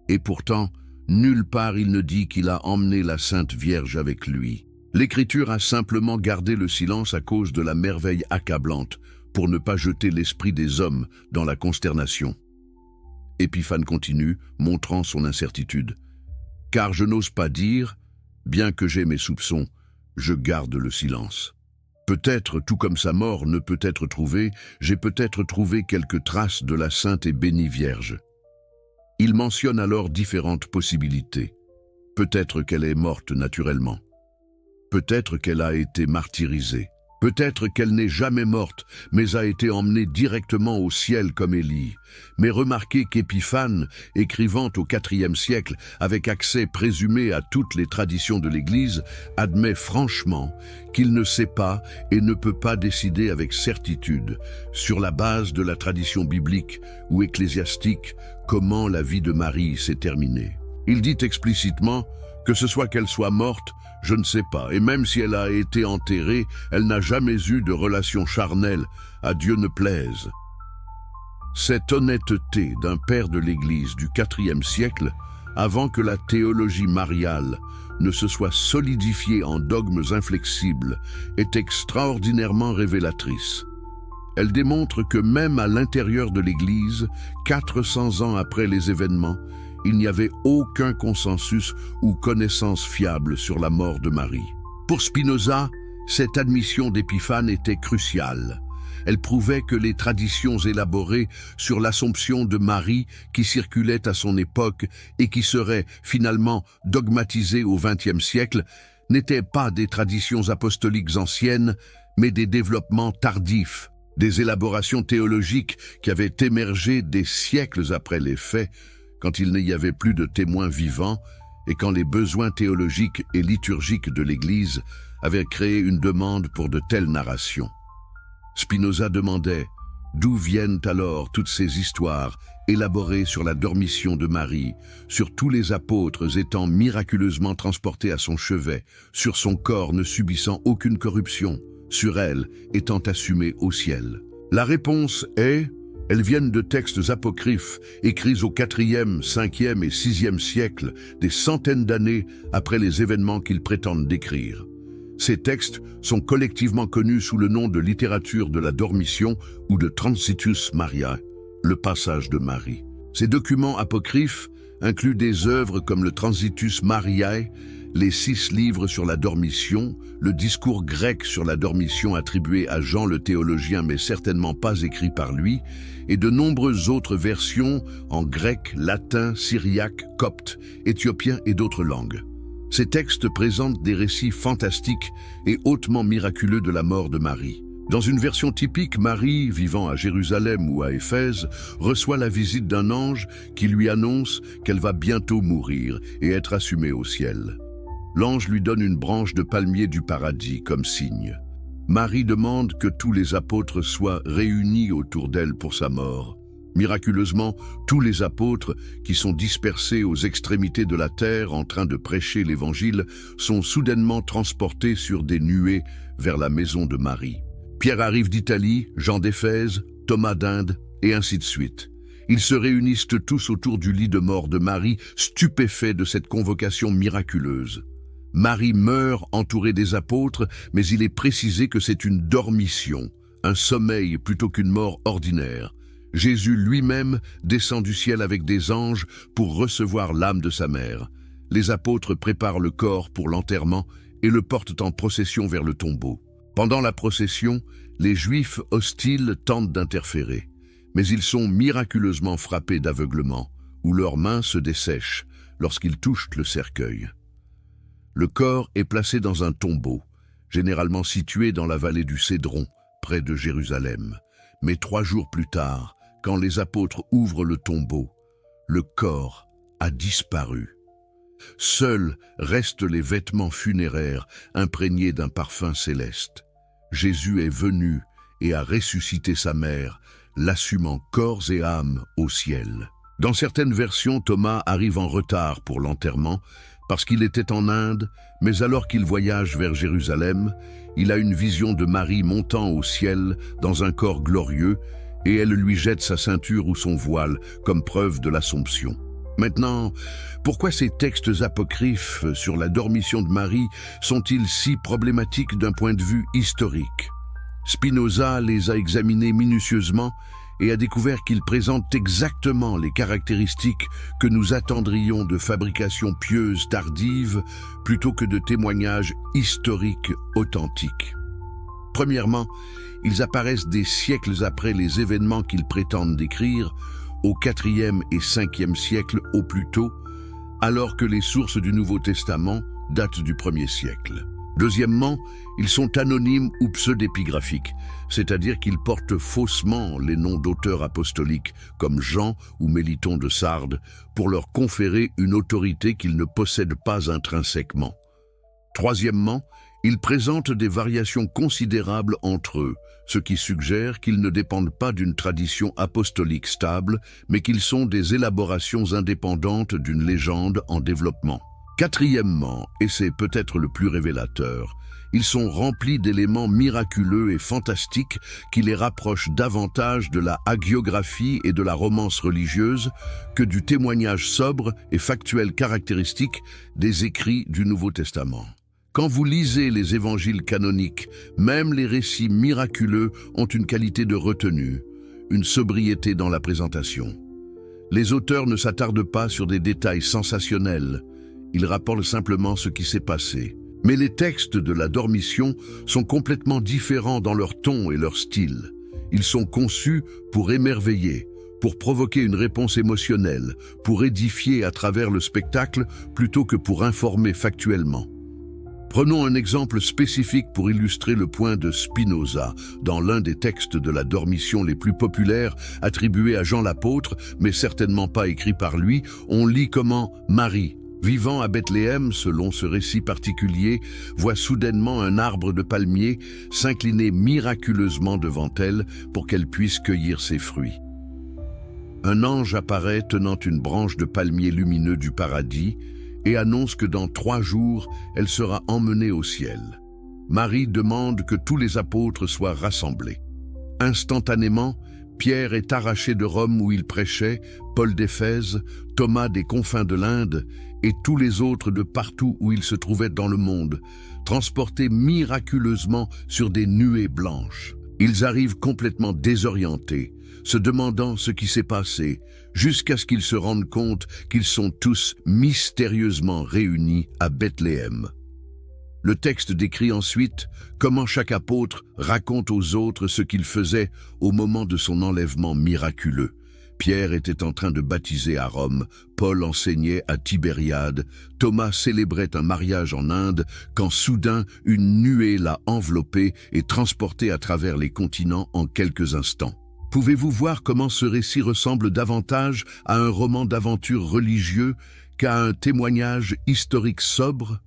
Et pourtant, nulle part il ne dit qu'il a emmené la Sainte Vierge avec lui. L'Écriture a simplement gardé le silence à cause de la merveille accablante, pour ne pas jeter l'esprit des hommes dans la consternation. Épiphane continue, montrant son incertitude. « Car je n'ose pas dire, bien que j'ai mes soupçons, je garde le silence. Peut-être, tout comme sa mort ne peut être trouvée, j'ai peut-être trouvé quelques traces de la Sainte et bénie Vierge. » Il mentionne alors différentes possibilités. Peut-être qu'elle est morte naturellement. Peut-être qu'elle a été martyrisée. Peut-être qu'elle n'est jamais morte, mais a été emmenée directement au ciel comme Élie. Mais remarquez qu'Épiphane, écrivant au IVe siècle, avec accès présumé à toutes les traditions de l'Église, admet franchement qu'il ne sait pas et ne peut pas décider avec certitude, sur la base de la tradition biblique ou ecclésiastique, comment la vie de Marie s'est terminée. Il dit explicitement que ce soit qu'elle soit morte, je ne sais pas, et même si elle a été enterrée, elle n'a jamais eu de relation charnelle, à Dieu ne plaise. Cette honnêteté d'un père de l'Église du IVe siècle, avant que la théologie mariale ne se soit solidifiée en dogmes inflexibles, est extraordinairement révélatrice. Elle démontre que même à l'intérieur de l'Église, 400 ans après les événements, il n'y avait aucun consensus ou connaissance fiable sur la mort de Marie. Pour Spinoza, cette admission d'Épiphane était cruciale. Elle prouvait que les traditions élaborées sur l'Assomption de Marie qui circulaient à son époque et qui seraient finalement dogmatisées au XXe siècle n'étaient pas des traditions apostoliques anciennes, mais des développements tardifs, des élaborations théologiques qui avaient émergé des siècles après les faits, quand il n'y avait plus de témoins vivants et quand les besoins théologiques et liturgiques de l'Église avaient créé une demande pour de telles narrations. Spinoza demandait d'où viennent alors toutes ces histoires élaborées sur la dormition de Marie, sur tous les apôtres étant miraculeusement transportés à son chevet, sur son corps ne subissant aucune corruption, sur elle étant assumée au ciel. La réponse est: elles viennent de textes apocryphes écrits au IVe, Ve et VIe siècle, des centaines d'années après les événements qu'ils prétendent décrire. Ces textes sont collectivement connus sous le nom de littérature de la dormition ou de Transitus Mariae, le passage de Marie. Ces documents apocryphes incluent des œuvres comme le Transitus Mariae, les 6 livres sur la dormition, le discours grec sur la dormition attribué à Jean le théologien mais certainement pas écrit par lui, et de nombreuses autres versions en grec, latin, syriaque, copte, éthiopien et d'autres langues. Ces textes présentent des récits fantastiques et hautement miraculeux de la mort de Marie. Dans une version typique, Marie, vivant à Jérusalem ou à Éphèse, reçoit la visite d'un ange qui lui annonce qu'elle va bientôt mourir et être assumée au ciel. L'ange lui donne une branche de palmier du paradis comme signe. Marie demande que tous les apôtres soient réunis autour d'elle pour sa mort. Miraculeusement, tous les apôtres, qui sont dispersés aux extrémités de la terre en train de prêcher l'Évangile, sont soudainement transportés sur des nuées vers la maison de Marie. Pierre arrive d'Italie, Jean d'Éphèse, Thomas d'Inde, et ainsi de suite. Ils se réunissent tous autour du lit de mort de Marie, stupéfaits de cette convocation miraculeuse. Marie meurt entourée des apôtres, mais il est précisé que c'est une dormition, un sommeil plutôt qu'une mort ordinaire. Jésus lui-même descend du ciel avec des anges pour recevoir l'âme de sa mère. Les apôtres préparent le corps pour l'enterrement et le portent en procession vers le tombeau. Pendant la procession, les Juifs hostiles tentent d'interférer, mais ils sont miraculeusement frappés d'aveuglement, où leurs mains se dessèchent lorsqu'ils touchent le cercueil. Le corps est placé dans un tombeau, généralement situé dans la vallée du Cédron, près de Jérusalem. Mais 3 jours plus tard, quand les apôtres ouvrent le tombeau, le corps a disparu. Seuls restent les vêtements funéraires imprégnés d'un parfum céleste. Jésus est venu et a ressuscité sa mère, l'assumant corps et âme au ciel. Dans certaines versions, Thomas arrive en retard pour l'enterrement parce qu'il était en Inde, mais alors qu'il voyage vers Jérusalem, il a une vision de Marie montant au ciel dans un corps glorieux et elle lui jette sa ceinture ou son voile comme preuve de l'Assomption. Maintenant, pourquoi ces textes apocryphes sur la dormition de Marie sont-ils si problématiques d'un point de vue historique? Spinoza les a examinés minutieusement et a découvert qu'ils présentent exactement les caractéristiques que nous attendrions de fabrication pieuse tardive plutôt que de témoignages historiques authentiques. Premièrement, ils apparaissent des siècles après les événements qu'ils prétendent décrire, au IVe et Ve siècle au plus tôt, alors que les sources du Nouveau Testament datent du 1er siècle. Deuxièmement, ils sont anonymes ou pseudépigraphiques, c'est-à-dire qu'ils portent faussement les noms d'auteurs apostoliques comme Jean ou Méliton de Sardes pour leur conférer une autorité qu'ils ne possèdent pas intrinsèquement. Troisièmement, ils présentent des variations considérables entre eux, ce qui suggère qu'ils ne dépendent pas d'une tradition apostolique stable, mais qu'ils sont des élaborations indépendantes d'une légende en développement. Quatrièmement, et c'est peut-être le plus révélateur, ils sont remplis d'éléments miraculeux et fantastiques qui les rapprochent davantage de la hagiographie et de la romance religieuse que du témoignage sobre et factuel caractéristique des écrits du Nouveau Testament. Quand vous lisez les évangiles canoniques, même les récits miraculeux ont une qualité de retenue, une sobriété dans la présentation. Les auteurs ne s'attardent pas sur des détails sensationnels, ils rapportent simplement ce qui s'est passé. Mais les textes de la Dormition sont complètement différents dans leur ton et leur style. Ils sont conçus pour émerveiller, pour provoquer une réponse émotionnelle, pour édifier à travers le spectacle plutôt que pour informer factuellement. Prenons un exemple spécifique pour illustrer le point de Spinoza. Dans l'un des textes de la Dormition les plus populaires, attribués à Jean l'apôtre, mais certainement pas écrit par lui, on lit comment Marie, vivant à Bethléem, selon ce récit particulier, voit soudainement un arbre de palmier s'incliner miraculeusement devant elle pour qu'elle puisse cueillir ses fruits. Un ange apparaît tenant une branche de palmier lumineux du paradis et annonce que dans 3 jours, elle sera emmenée au ciel. Marie demande que tous les apôtres soient rassemblés. Instantanément, Pierre est arraché de Rome où il prêchait, Paul d'Éphèse, Thomas des confins de l'Inde et tous les autres de partout où ils se trouvaient dans le monde, transportés miraculeusement sur des nuées blanches. Ils arrivent complètement désorientés, se demandant ce qui s'est passé, jusqu'à ce qu'ils se rendent compte qu'ils sont tous mystérieusement réunis à Bethléem. Le texte décrit ensuite comment chaque apôtre raconte aux autres ce qu'il faisait au moment de son enlèvement miraculeux. Pierre était en train de baptiser à Rome, Paul enseignait à Tibériade, Thomas célébrait un mariage en Inde, quand soudain une nuée l'a enveloppé et transporté à travers les continents en quelques instants. Pouvez-vous voir comment ce récit ressemble davantage à un roman d'aventure religieux qu'à un témoignage historique sobre?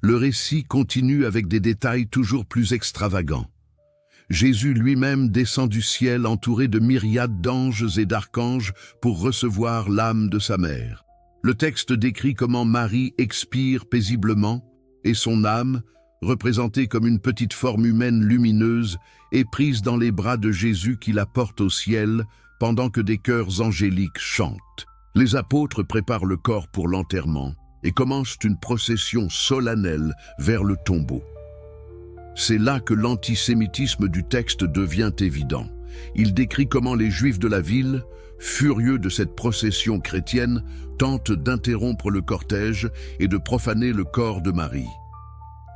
Le récit continue avec des détails toujours plus extravagants. Jésus lui-même descend du ciel entouré de myriades d'anges et d'archanges pour recevoir l'âme de sa mère. Le texte décrit comment Marie expire paisiblement et son âme, représentée comme une petite forme humaine lumineuse, est prise dans les bras de Jésus qui la porte au ciel pendant que des chœurs angéliques chantent. Les apôtres préparent le corps pour l'enterrement et commencent une procession solennelle vers le tombeau. C'est là que l'antisémitisme du texte devient évident. Il décrit comment les Juifs de la ville, furieux de cette procession chrétienne, tentent d'interrompre le cortège et de profaner le corps de Marie.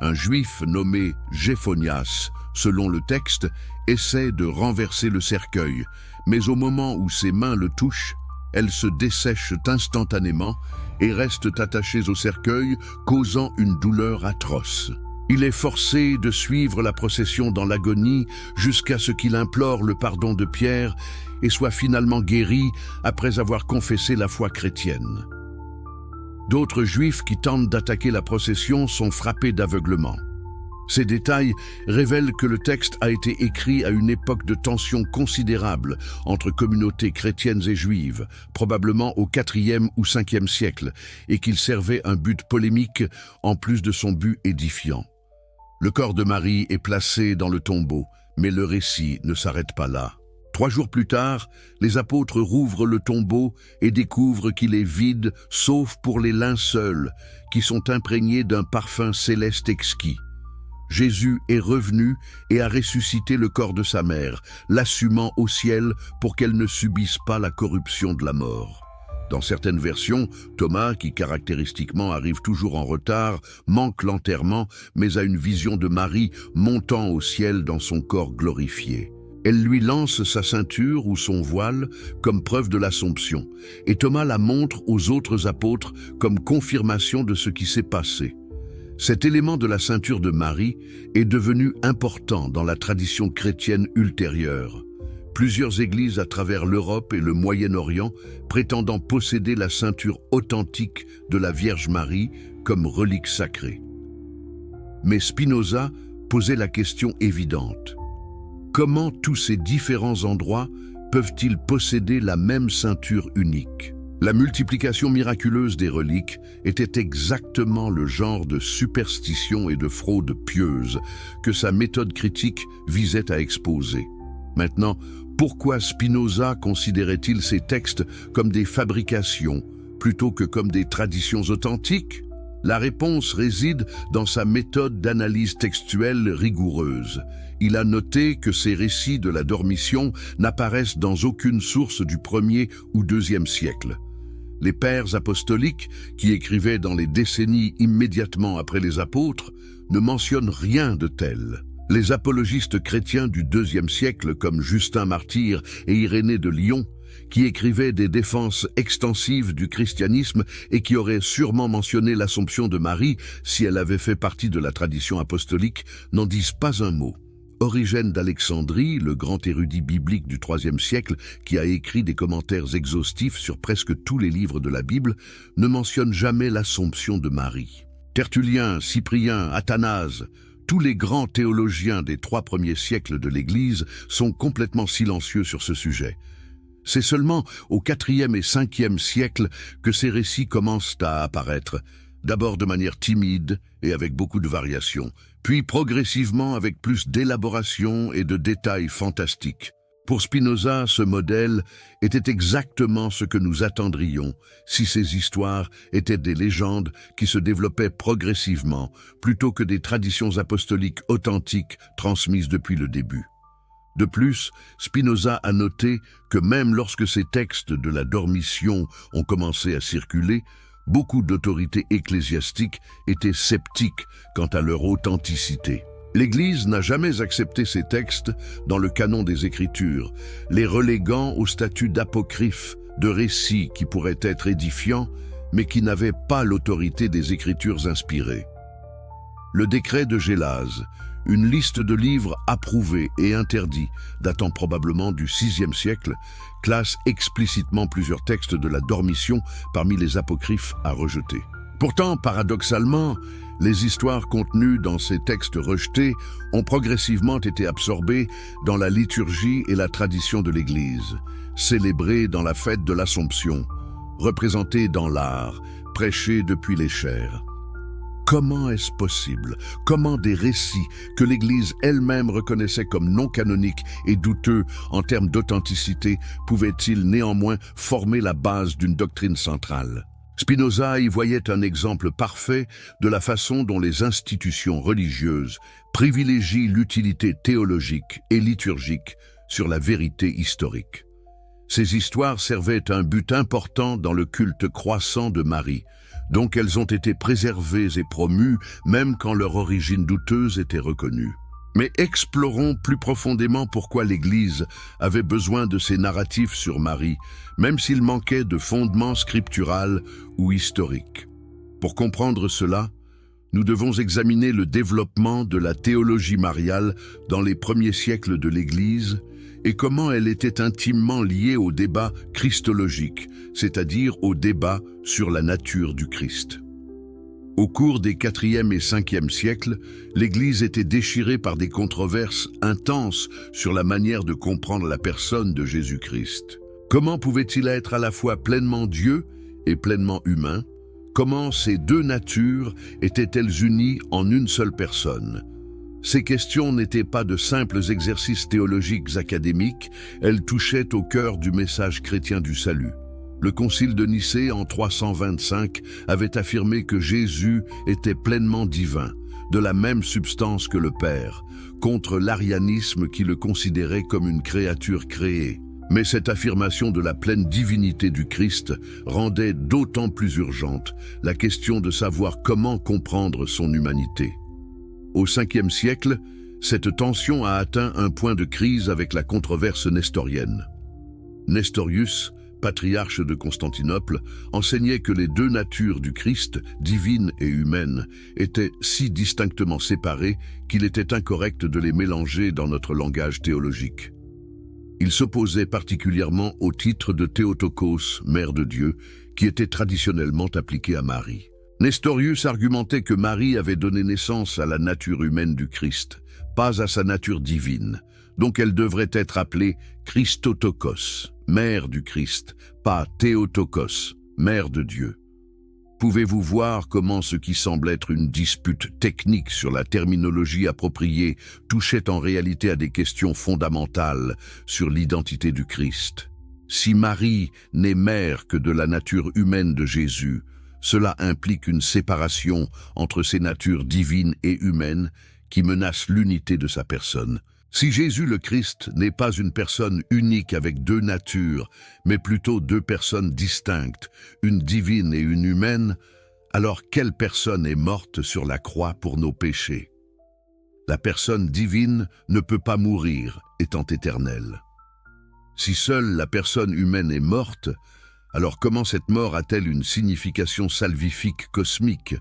Un Juif nommé Jéphonias, selon le texte, essaie de renverser le cercueil, mais au moment où ses mains le touchent, elles se dessèchent instantanément et restent attachées au cercueil, causant une douleur atroce. Il est forcé de suivre la procession dans l'agonie jusqu'à ce qu'il implore le pardon de Pierre et soit finalement guéri après avoir confessé la foi chrétienne. D'autres Juifs qui tentent d'attaquer la procession sont frappés d'aveuglement. Ces détails révèlent que le texte a été écrit à une époque de tension considérable entre communautés chrétiennes et juives, probablement au IVe ou Ve siècle, et qu'il servait un but polémique en plus de son but édifiant. Le corps de Marie est placé dans le tombeau, mais le récit ne s'arrête pas là. 3 jours plus tard, les apôtres rouvrent le tombeau et découvrent qu'il est vide, sauf pour les linceuls, qui sont imprégnés d'un parfum céleste exquis. Jésus est revenu et a ressuscité le corps de sa mère, l'assumant au ciel pour qu'elle ne subisse pas la corruption de la mort. Dans certaines versions, Thomas, qui caractéristiquement arrive toujours en retard, manque l'enterrement, mais a une vision de Marie montant au ciel dans son corps glorifié. Elle lui lance sa ceinture ou son voile comme preuve de l'Assomption, et Thomas la montre aux autres apôtres comme confirmation de ce qui s'est passé. Cet élément de la ceinture de Marie est devenu important dans la tradition chrétienne ultérieure. Plusieurs églises à travers l'Europe et le Moyen-Orient prétendant posséder la ceinture authentique de la Vierge Marie comme relique sacrée. Mais Spinoza posait la question évidente. Comment tous ces différents endroits peuvent-ils posséder la même ceinture unique? La multiplication miraculeuse des reliques était exactement le genre de superstition et de fraude pieuse que sa méthode critique visait à exposer. Maintenant, pourquoi Spinoza considérait-il ces textes comme des fabrications plutôt que comme des traditions authentiques? La réponse réside dans sa méthode d'analyse textuelle rigoureuse. Il a noté que ces récits de la Dormition n'apparaissent dans aucune source du 1er ou 2e siècle. Les pères apostoliques, qui écrivaient dans les décennies immédiatement après les apôtres, ne mentionnent rien de tel. Les apologistes chrétiens du 2e siècle comme Justin Martyr et Irénée de Lyon, qui écrivaient des défenses extensives du christianisme et qui auraient sûrement mentionné l'Assomption de Marie si elle avait fait partie de la tradition apostolique, n'en disent pas un mot. Origène d'Alexandrie, le grand érudit biblique du IIIe siècle, qui a écrit des commentaires exhaustifs sur presque tous les livres de la Bible, ne mentionne jamais l'Assomption de Marie. Tertullien, Cyprien, Athanase, tous les grands théologiens des 3 premiers siècles de l'Église sont complètement silencieux sur ce sujet. C'est seulement au IVe et Ve siècle que ces récits commencent à apparaître, d'abord de manière timide et avec beaucoup de variations, puis progressivement avec plus d'élaboration et de détails fantastiques. Pour Spinoza, ce modèle était exactement ce que nous attendrions si ces histoires étaient des légendes qui se développaient progressivement plutôt que des traditions apostoliques authentiques transmises depuis le début. De plus, Spinoza a noté que même lorsque ces textes de la Dormition ont commencé à circuler, beaucoup d'autorités ecclésiastiques étaient sceptiques quant à leur authenticité. L'Église n'a jamais accepté ces textes dans le canon des Écritures, les reléguant au statut d'apocryphes, de récits qui pourraient être édifiants, mais qui n'avaient pas l'autorité des Écritures inspirées. Le décret de Gélase, une liste de livres approuvés et interdits, datant probablement du VIe siècle, classe explicitement plusieurs textes de la Dormition parmi les apocryphes à rejeter. Pourtant, paradoxalement, les histoires contenues dans ces textes rejetés ont progressivement été absorbées dans la liturgie et la tradition de l'Église, célébrées dans la fête de l'Assomption, représentées dans l'art, prêchées depuis les chaires. Comment est-ce possible? Comment des récits que l'Église elle-même reconnaissait comme non canoniques et douteux en termes d'authenticité pouvaient-ils néanmoins former la base d'une doctrine centrale? Spinoza y voyait un exemple parfait de la façon dont les institutions religieuses privilégient l'utilité théologique et liturgique sur la vérité historique. Ces histoires servaient un but important dans le culte croissant de Marie, donc elles ont été préservées et promues même quand leur origine douteuse était reconnue. Mais explorons plus profondément pourquoi l'Église avait besoin de ces narratifs sur Marie, même s'il manquait de fondements scriptural ou historiques. Pour comprendre cela, nous devons examiner le développement de la théologie mariale dans les premiers siècles de l'Église et comment elle était intimement liée au débat christologique, c'est-à-dire au débat sur la nature du Christ. Au cours des IVe et Ve siècles, l'Église était déchirée par des controverses intenses sur la manière de comprendre la personne de Jésus-Christ. Comment pouvait-il être à la fois pleinement Dieu et pleinement humain? Comment ces deux natures étaient-elles unies en une seule personne? Ces questions n'étaient pas de simples exercices théologiques académiques, elles touchaient au cœur du message chrétien du salut. Le concile de Nicée en 325 avait affirmé que Jésus était pleinement divin, de la même substance que le Père, contre l'arianisme qui le considérait comme une créature créée. Mais cette affirmation de la pleine divinité du Christ rendait d'autant plus urgente la question de savoir comment comprendre son humanité. Au 5e siècle, cette tension a atteint un point de crise avec la controverse nestorienne. Nestorius, patriarche de Constantinople, enseignait que les deux natures du Christ, divine et humaine, étaient si distinctement séparées qu'il était incorrect de les mélanger dans notre langage théologique. Il s'opposait particulièrement au titre de Théotokos, Mère de Dieu, qui était traditionnellement appliqué à Marie. Nestorius argumentait que Marie avait donné naissance à la nature humaine du Christ, pas à sa nature divine, donc elle devrait être appelée Christotokos, Mère du Christ, pas Théotokos, Mère de Dieu. Pouvez-vous voir comment ce qui semble être une dispute technique sur la terminologie appropriée touchait en réalité à des questions fondamentales sur l'identité du Christ? Si Marie n'est mère que de la nature humaine de Jésus, cela implique une séparation entre ces natures divines et humaines qui menacent l'unité de sa personne. Si Jésus le Christ n'est pas une personne unique avec deux natures, mais plutôt deux personnes distinctes, une divine et une humaine, alors quelle personne est morte sur la croix pour nos péchés? La personne divine ne peut pas mourir, étant éternelle. Si seule la personne humaine est morte, alors comment cette mort a-t-elle une signification salvifique cosmique?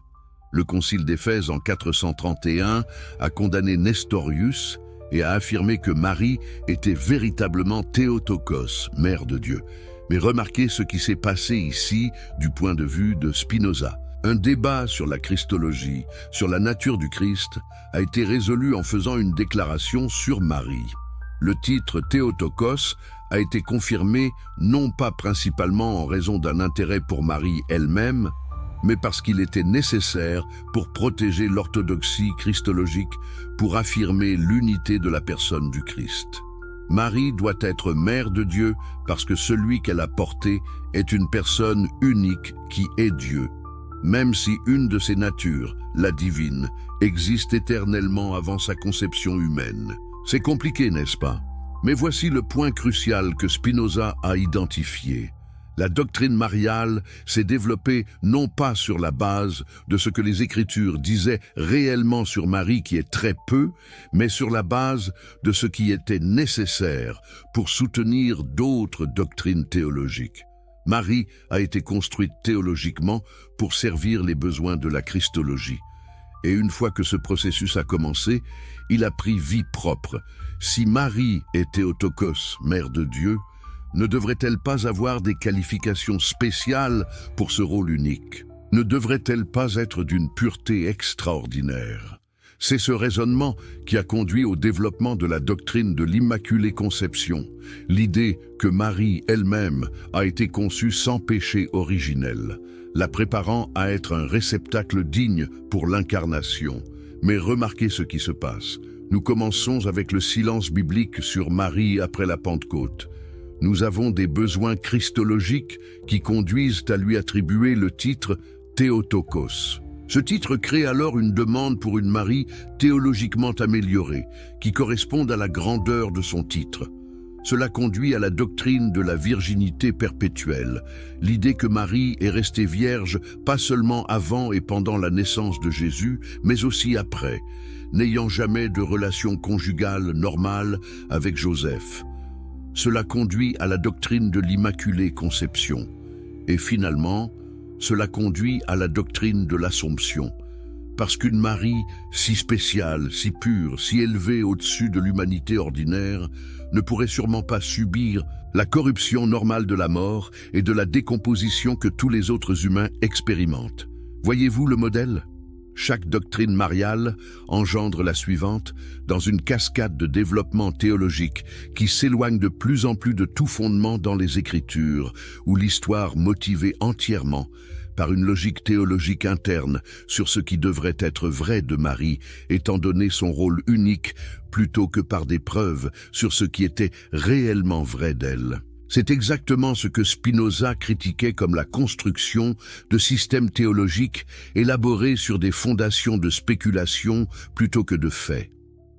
Le concile d'Éphèse en 431 a condamné Nestorius et a affirmé que Marie était véritablement Théotokos, Mère de Dieu. Mais remarquez ce qui s'est passé ici du point de vue de Spinoza. Un débat sur la christologie, sur la nature du Christ, a été résolu en faisant une déclaration sur Marie. Le titre Théotokos a été confirmé non pas principalement en raison d'un intérêt pour Marie elle-même, mais parce qu'il était nécessaire pour protéger l'orthodoxie christologique, pour affirmer l'unité de la personne du Christ. Marie doit être mère de Dieu parce que celui qu'elle a porté est une personne unique qui est Dieu, même si une de ses natures, la divine, existe éternellement avant sa conception humaine. C'est compliqué, n'est-ce pas? Mais voici le point crucial que Spinoza a identifié. La doctrine mariale s'est développée non pas sur la base de ce que les Écritures disaient réellement sur Marie, qui est très peu, mais sur la base de ce qui était nécessaire pour soutenir d'autres doctrines théologiques. Marie a été construite théologiquement pour servir les besoins de la Christologie. Et une fois que ce processus a commencé, il a pris vie propre. Si Marie est Théotokos, Mère de Dieu, ne devrait-elle pas avoir des qualifications spéciales pour ce rôle unique? Ne devrait-elle pas être d'une pureté extraordinaire? C'est ce raisonnement qui a conduit au développement de la doctrine de l'Immaculée Conception, l'idée que Marie elle-même a été conçue sans péché originel, la préparant à être un réceptacle digne pour l'incarnation. Mais remarquez ce qui se passe. Nous commençons avec le silence biblique sur Marie après la Pentecôte. Nous avons des besoins christologiques qui conduisent à lui attribuer le titre Théotokos. Ce titre crée alors une demande pour une Marie théologiquement améliorée, qui corresponde à la grandeur de son titre. Cela conduit à la doctrine de la virginité perpétuelle, l'idée que Marie est restée vierge pas seulement avant et pendant la naissance de Jésus, mais aussi après, n'ayant jamais de relation conjugale normale avec Joseph. Cela conduit à la doctrine de l'Immaculée Conception. Et finalement, cela conduit à la doctrine de l'Assomption. Parce qu'une Marie si spéciale, si pure, si élevée au-dessus de l'humanité ordinaire, ne pourrait sûrement pas subir la corruption normale de la mort et de la décomposition que tous les autres humains expérimentent. Voyez-vous le modèle ? Chaque doctrine mariale engendre la suivante dans une cascade de développement théologique qui s'éloigne de plus en plus de tout fondement dans les Écritures, où l'histoire motivée entièrement par une logique théologique interne sur ce qui devrait être vrai de Marie, étant donné son rôle unique, plutôt que par des preuves sur ce qui était réellement vrai d'elle. C'est exactement ce que Spinoza critiquait comme la construction de systèmes théologiques élaborés sur des fondations de spéculation plutôt que de faits.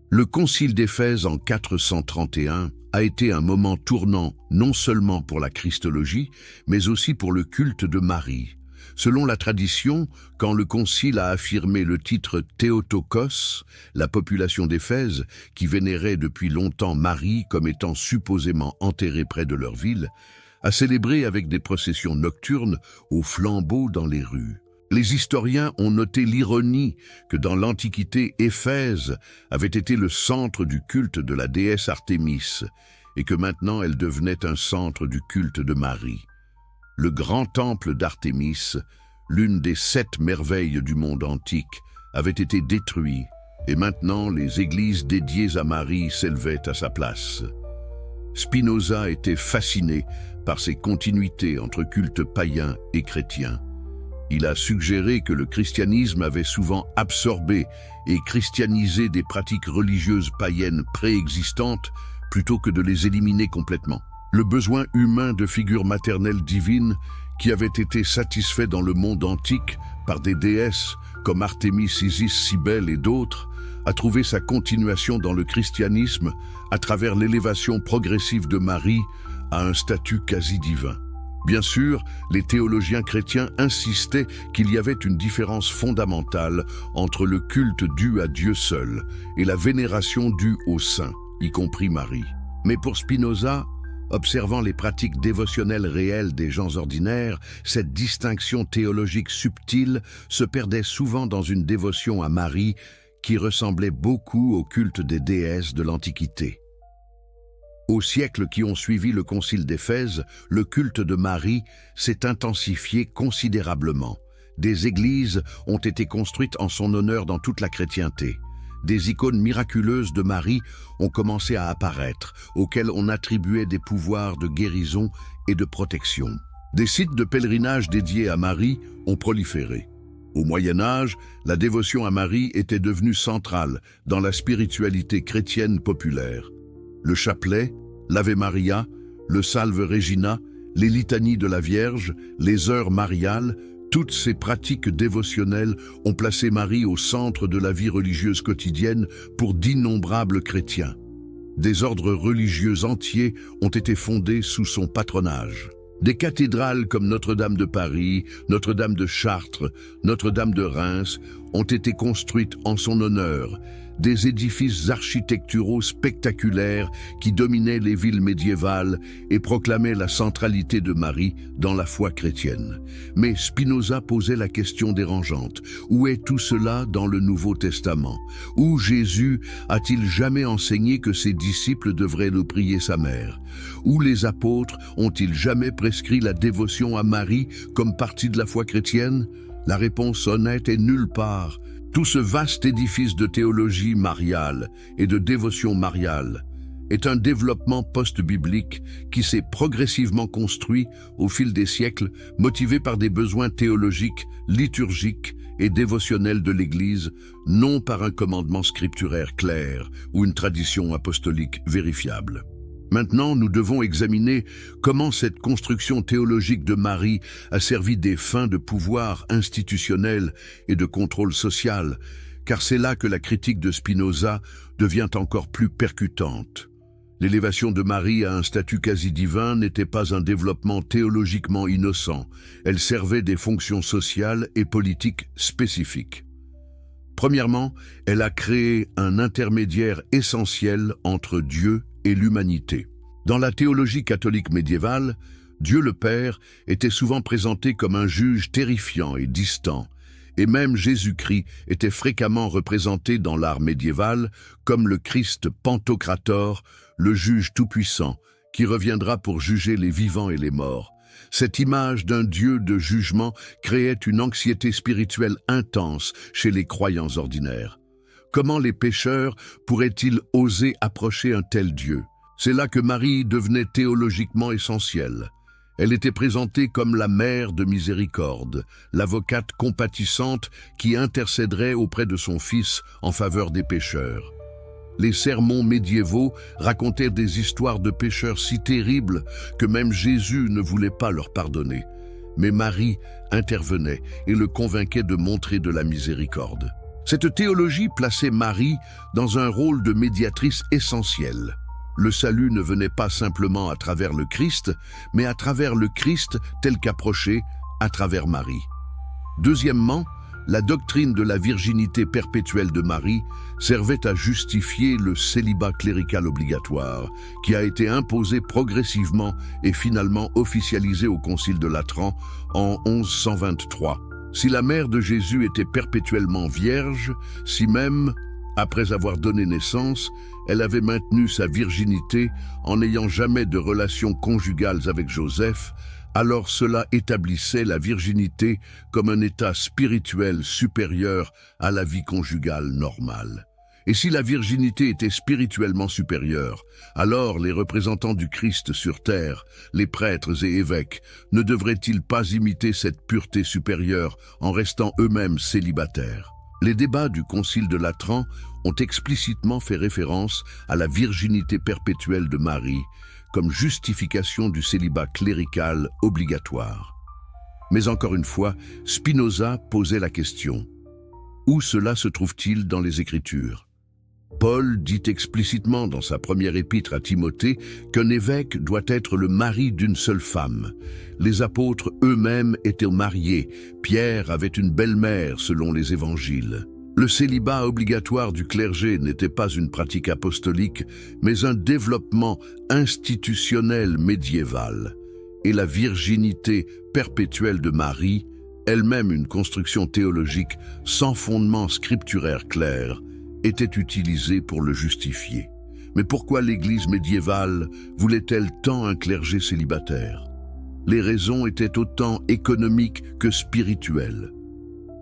Le Concile d'Éphèse en 431 a été un moment tournant non seulement pour la Christologie, mais aussi pour le culte de Marie. Selon la tradition, quand le Concile a affirmé le titre Théotokos, la population d'Éphèse, qui vénérait depuis longtemps Marie comme étant supposément enterrée près de leur ville, a célébré avec des processions nocturnes aux flambeaux dans les rues. Les historiens ont noté l'ironie que dans l'Antiquité, Éphèse avait été le centre du culte de la déesse Artémis et que maintenant elle devenait un centre du culte de Marie. Le grand temple d'Artémis, l'une des 7 merveilles du monde antique, avait été détruit et maintenant les églises dédiées à Marie s'élevaient à sa place. Spinoza était fasciné par ces continuités entre culte païen et chrétien. Il a suggéré que le christianisme avait souvent absorbé et christianisé des pratiques religieuses païennes préexistantes plutôt que de les éliminer complètement. Le besoin humain de figures maternelles divines qui avait été satisfait dans le monde antique par des déesses comme Artémis, Isis, Cybèle et d'autres, a trouvé sa continuation dans le christianisme à travers l'élévation progressive de Marie à un statut quasi divin. Bien sûr, les théologiens chrétiens insistaient qu'il y avait une différence fondamentale entre le culte dû à Dieu seul et la vénération due aux saints, y compris Marie. Mais pour Spinoza, observant les pratiques dévotionnelles réelles des gens ordinaires, cette distinction théologique subtile se perdait souvent dans une dévotion à Marie qui ressemblait beaucoup au culte des déesses de l'Antiquité. Aux siècles qui ont suivi le Concile d'Éphèse, le culte de Marie s'est intensifié considérablement. Des églises ont été construites en son honneur dans toute la chrétienté. Des icônes miraculeuses de Marie ont commencé à apparaître, auxquelles on attribuait des pouvoirs de guérison et de protection. Des sites de pèlerinage dédiés à Marie ont proliféré. Au Moyen Âge, la dévotion à Marie était devenue centrale dans la spiritualité chrétienne populaire. Le chapelet, l'Ave Maria, le Salve Regina, les litanies de la Vierge, les heures mariales, toutes ces pratiques dévotionnelles ont placé Marie au centre de la vie religieuse quotidienne pour d'innombrables chrétiens. Des ordres religieux entiers ont été fondés sous son patronage. Des cathédrales comme Notre-Dame de Paris, Notre-Dame de Chartres, Notre-Dame de Reims ont été construites en son honneur. Des édifices architecturaux spectaculaires qui dominaient les villes médiévales et proclamaient la centralité de Marie dans la foi chrétienne. Mais Spinoza posait la question dérangeante. Où est tout cela dans le Nouveau Testament? Où Jésus a-t-il jamais enseigné que ses disciples devraient le prier sa mère? Où les apôtres ont-ils jamais prescrit la dévotion à Marie comme partie de la foi chrétienne? La réponse honnête est nulle part. Tout ce vaste édifice de théologie mariale et de dévotion mariale est un développement post-biblique qui s'est progressivement construit au fil des siècles, motivé par des besoins théologiques, liturgiques et dévotionnels de l'Église, non par un commandement scripturaire clair ou une tradition apostolique vérifiable. Maintenant, nous devons examiner comment cette construction théologique de Marie a servi des fins de pouvoir institutionnel et de contrôle social, car c'est là que la critique de Spinoza devient encore plus percutante. L'élévation de Marie à un statut quasi divin n'était pas un développement théologiquement innocent, elle servait des fonctions sociales et politiques spécifiques. Premièrement, elle a créé un intermédiaire essentiel entre Dieu et l'humanité. Dans la théologie catholique médiévale, Dieu le Père était souvent présenté comme un juge terrifiant et distant, et même Jésus-Christ était fréquemment représenté dans l'art médiéval comme le Christ Pantocrator, le juge tout-puissant, qui reviendra pour juger les vivants et les morts. Cette image d'un Dieu de jugement créait une anxiété spirituelle intense chez les croyants ordinaires. Comment les pécheurs pourraient-ils oser approcher un tel Dieu? C'est là que Marie devenait théologiquement essentielle. Elle était présentée comme la mère de miséricorde, l'avocate compatissante qui intercéderait auprès de son Fils en faveur des pécheurs. Les sermons médiévaux racontaient des histoires de pécheurs si terribles que même Jésus ne voulait pas leur pardonner. Mais Marie intervenait et le convainquait de montrer de la miséricorde. Cette théologie plaçait Marie dans un rôle de médiatrice essentiel. Le salut ne venait pas simplement à travers le Christ, mais à travers le Christ tel qu'approché à travers Marie. Deuxièmement, la doctrine de la virginité perpétuelle de Marie servait à justifier le célibat clérical obligatoire, qui a été imposé progressivement et finalement officialisé au Concile de Latran en 1123. Si la mère de Jésus était perpétuellement vierge, si même, après avoir donné naissance, elle avait maintenu sa virginité en n'ayant jamais de relations conjugales avec Joseph, alors cela établissait la virginité comme un état spirituel supérieur à la vie conjugale normale. Et si la virginité était spirituellement supérieure, alors les représentants du Christ sur terre, les prêtres et évêques, ne devraient-ils pas imiter cette pureté supérieure en restant eux-mêmes célibataires? Les débats du Concile de Latran ont explicitement fait référence à la virginité perpétuelle de Marie comme justification du célibat clérical obligatoire. Mais encore une fois, Spinoza posait la question: où cela se trouve-t-il dans les Écritures? Paul dit explicitement dans sa première épître à Timothée qu'un évêque doit être le mari d'une seule femme. Les apôtres eux-mêmes étaient mariés. Pierre avait une belle-mère selon les évangiles. Le célibat obligatoire du clergé n'était pas une pratique apostolique, mais un développement institutionnel médiéval. Et la virginité perpétuelle de Marie, elle-même une construction théologique sans fondement scripturaire clair, était utilisée pour le justifier. Mais pourquoi l'Église médiévale voulait-elle tant un clergé célibataire? Les raisons étaient autant économiques que spirituelles.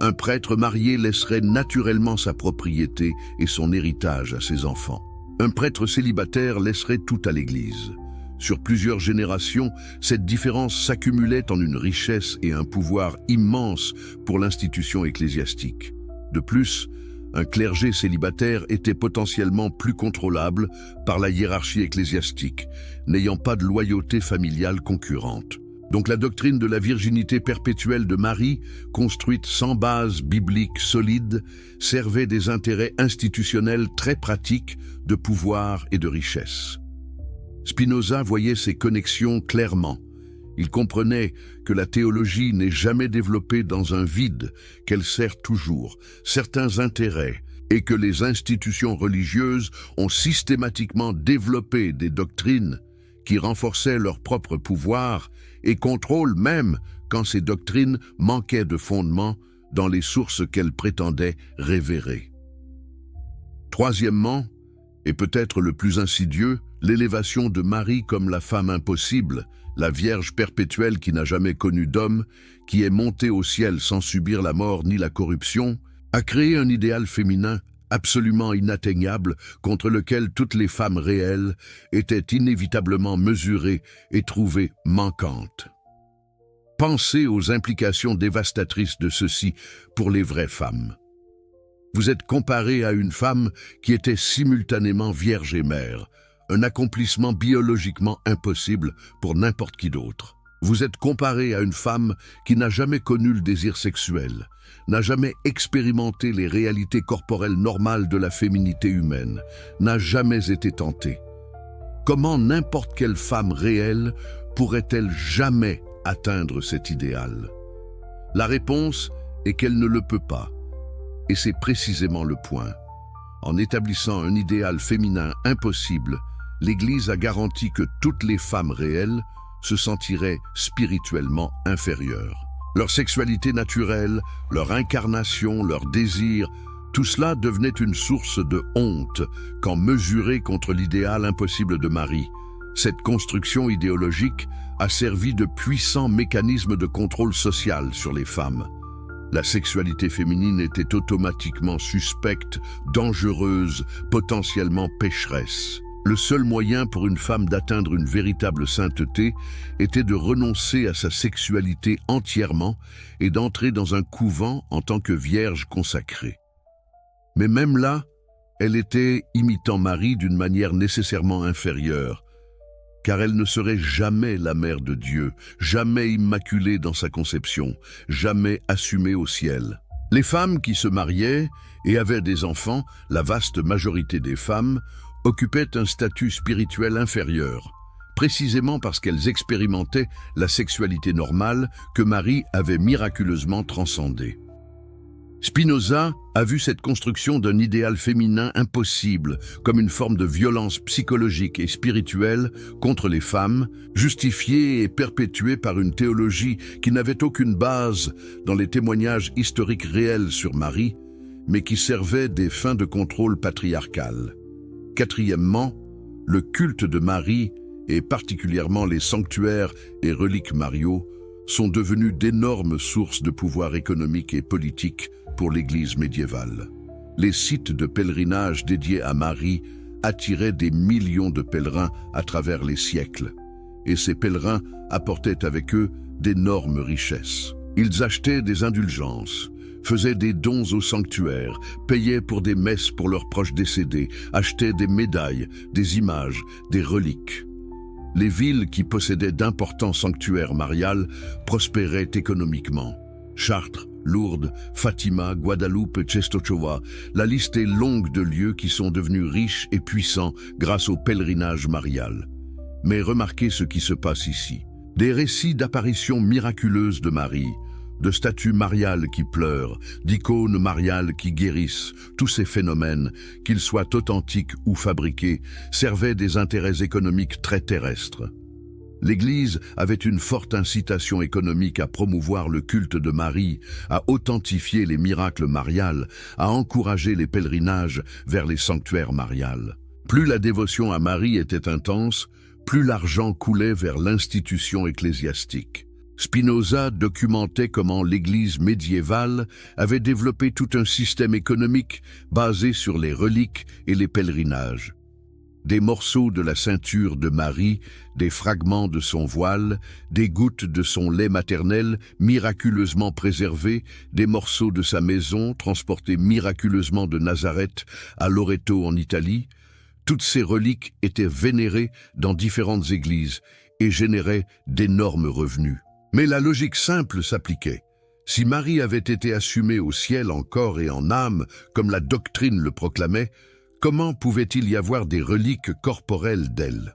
Un prêtre marié laisserait naturellement sa propriété et son héritage à ses enfants. Un prêtre célibataire laisserait tout à l'Église. Sur plusieurs générations, cette différence s'accumulait en une richesse et un pouvoir immense pour l'institution ecclésiastique. De plus, un clergé célibataire était potentiellement plus contrôlable par la hiérarchie ecclésiastique, n'ayant pas de loyauté familiale concurrente. Donc la doctrine de la virginité perpétuelle de Marie, construite sans base biblique solide, servait des intérêts institutionnels très pratiques de pouvoir et de richesse. Spinoza voyait ces connexions clairement. Il comprenait que la théologie n'est jamais développée dans un vide, qu'elle sert toujours certains intérêts, et que les institutions religieuses ont systématiquement développé des doctrines qui renforçaient leur propre pouvoir et contrôle même quand ces doctrines manquaient de fondement dans les sources qu'elles prétendaient révérer. Troisièmement, et peut-être le plus insidieux, l'élévation de Marie comme la femme impossible, la Vierge perpétuelle qui n'a jamais connu d'homme, qui est montée au ciel sans subir la mort ni la corruption, a créé un idéal féminin absolument inatteignable contre lequel toutes les femmes réelles étaient inévitablement mesurées et trouvées manquantes. Pensez aux implications dévastatrices de ceci pour les vraies femmes. Vous êtes comparé à une femme qui était simultanément vierge et mère, un accomplissement biologiquement impossible pour n'importe qui d'autre. Vous êtes comparé à une femme qui n'a jamais connu le désir sexuel, n'a jamais expérimenté les réalités corporelles normales de la féminité humaine, n'a jamais été tentée. Comment n'importe quelle femme réelle pourrait-elle jamais atteindre cet idéal? La réponse est qu'elle ne le peut pas. Et c'est précisément le point. En établissant un idéal féminin impossible, l'Église a garanti que toutes les femmes réelles se sentiraient spirituellement inférieures. Leur sexualité naturelle, leur incarnation, leur désir, tout cela devenait une source de honte quand mesuré contre l'idéal impossible de Marie. Cette construction idéologique a servi de puissant mécanisme de contrôle social sur les femmes. La sexualité féminine était automatiquement suspecte, dangereuse, potentiellement pécheresse. Le seul moyen pour une femme d'atteindre une véritable sainteté était de renoncer à sa sexualité entièrement et d'entrer dans un couvent en tant que vierge consacrée. Mais même là, elle était imitant Marie d'une manière nécessairement inférieure, car elle ne serait jamais la mère de Dieu, jamais immaculée dans sa conception, jamais assumée au ciel. Les femmes qui se mariaient et avaient des enfants, la vaste majorité des femmes, occupaient un statut spirituel inférieur, précisément parce qu'elles expérimentaient la sexualité normale que Marie avait miraculeusement transcendée. Spinoza a vu cette construction d'un idéal féminin impossible comme une forme de violence psychologique et spirituelle contre les femmes, justifiée et perpétuée par une théologie qui n'avait aucune base dans les témoignages historiques réels sur Marie, mais qui servait des fins de contrôle patriarcal. Quatrièmement, le culte de Marie, et particulièrement les sanctuaires et reliques mariaux, sont devenus d'énormes sources de pouvoir économique et politique pour l'Église médiévale. Les sites de pèlerinage dédiés à Marie attiraient des millions de pèlerins à travers les siècles, et ces pèlerins apportaient avec eux d'énormes richesses. Ils achetaient des indulgences, faisaient des dons aux sanctuaires, payaient pour des messes pour leurs proches décédés, achetaient des médailles, des images, des reliques. Les villes qui possédaient d'importants sanctuaires mariales prospéraient économiquement. Chartres, Lourdes, Fatima, Guadeloupe, Czestochowa, la liste est longue de lieux qui sont devenus riches et puissants grâce au pèlerinage marial. Mais remarquez ce qui se passe ici. Des récits d'apparitions miraculeuses de Marie, de statues mariales qui pleurent, d'icônes mariales qui guérissent, tous ces phénomènes, qu'ils soient authentiques ou fabriqués, servaient des intérêts économiques très terrestres. L'Église avait une forte incitation économique à promouvoir le culte de Marie, à authentifier les miracles mariales, à encourager les pèlerinages vers les sanctuaires mariales. Plus la dévotion à Marie était intense, plus l'argent coulait vers l'institution ecclésiastique. Spinoza documentait comment l'Église médiévale avait développé tout un système économique basé sur les reliques et les pèlerinages. Des morceaux de la ceinture de Marie, des fragments de son voile, des gouttes de son lait maternel miraculeusement préservés, des morceaux de sa maison transportés miraculeusement de Nazareth à Loreto en Italie, toutes ces reliques étaient vénérées dans différentes églises et généraient d'énormes revenus. Mais la logique simple s'appliquait. Si Marie avait été assumée au ciel en corps et en âme, comme la doctrine le proclamait, comment pouvait-il y avoir des reliques corporelles d'elle?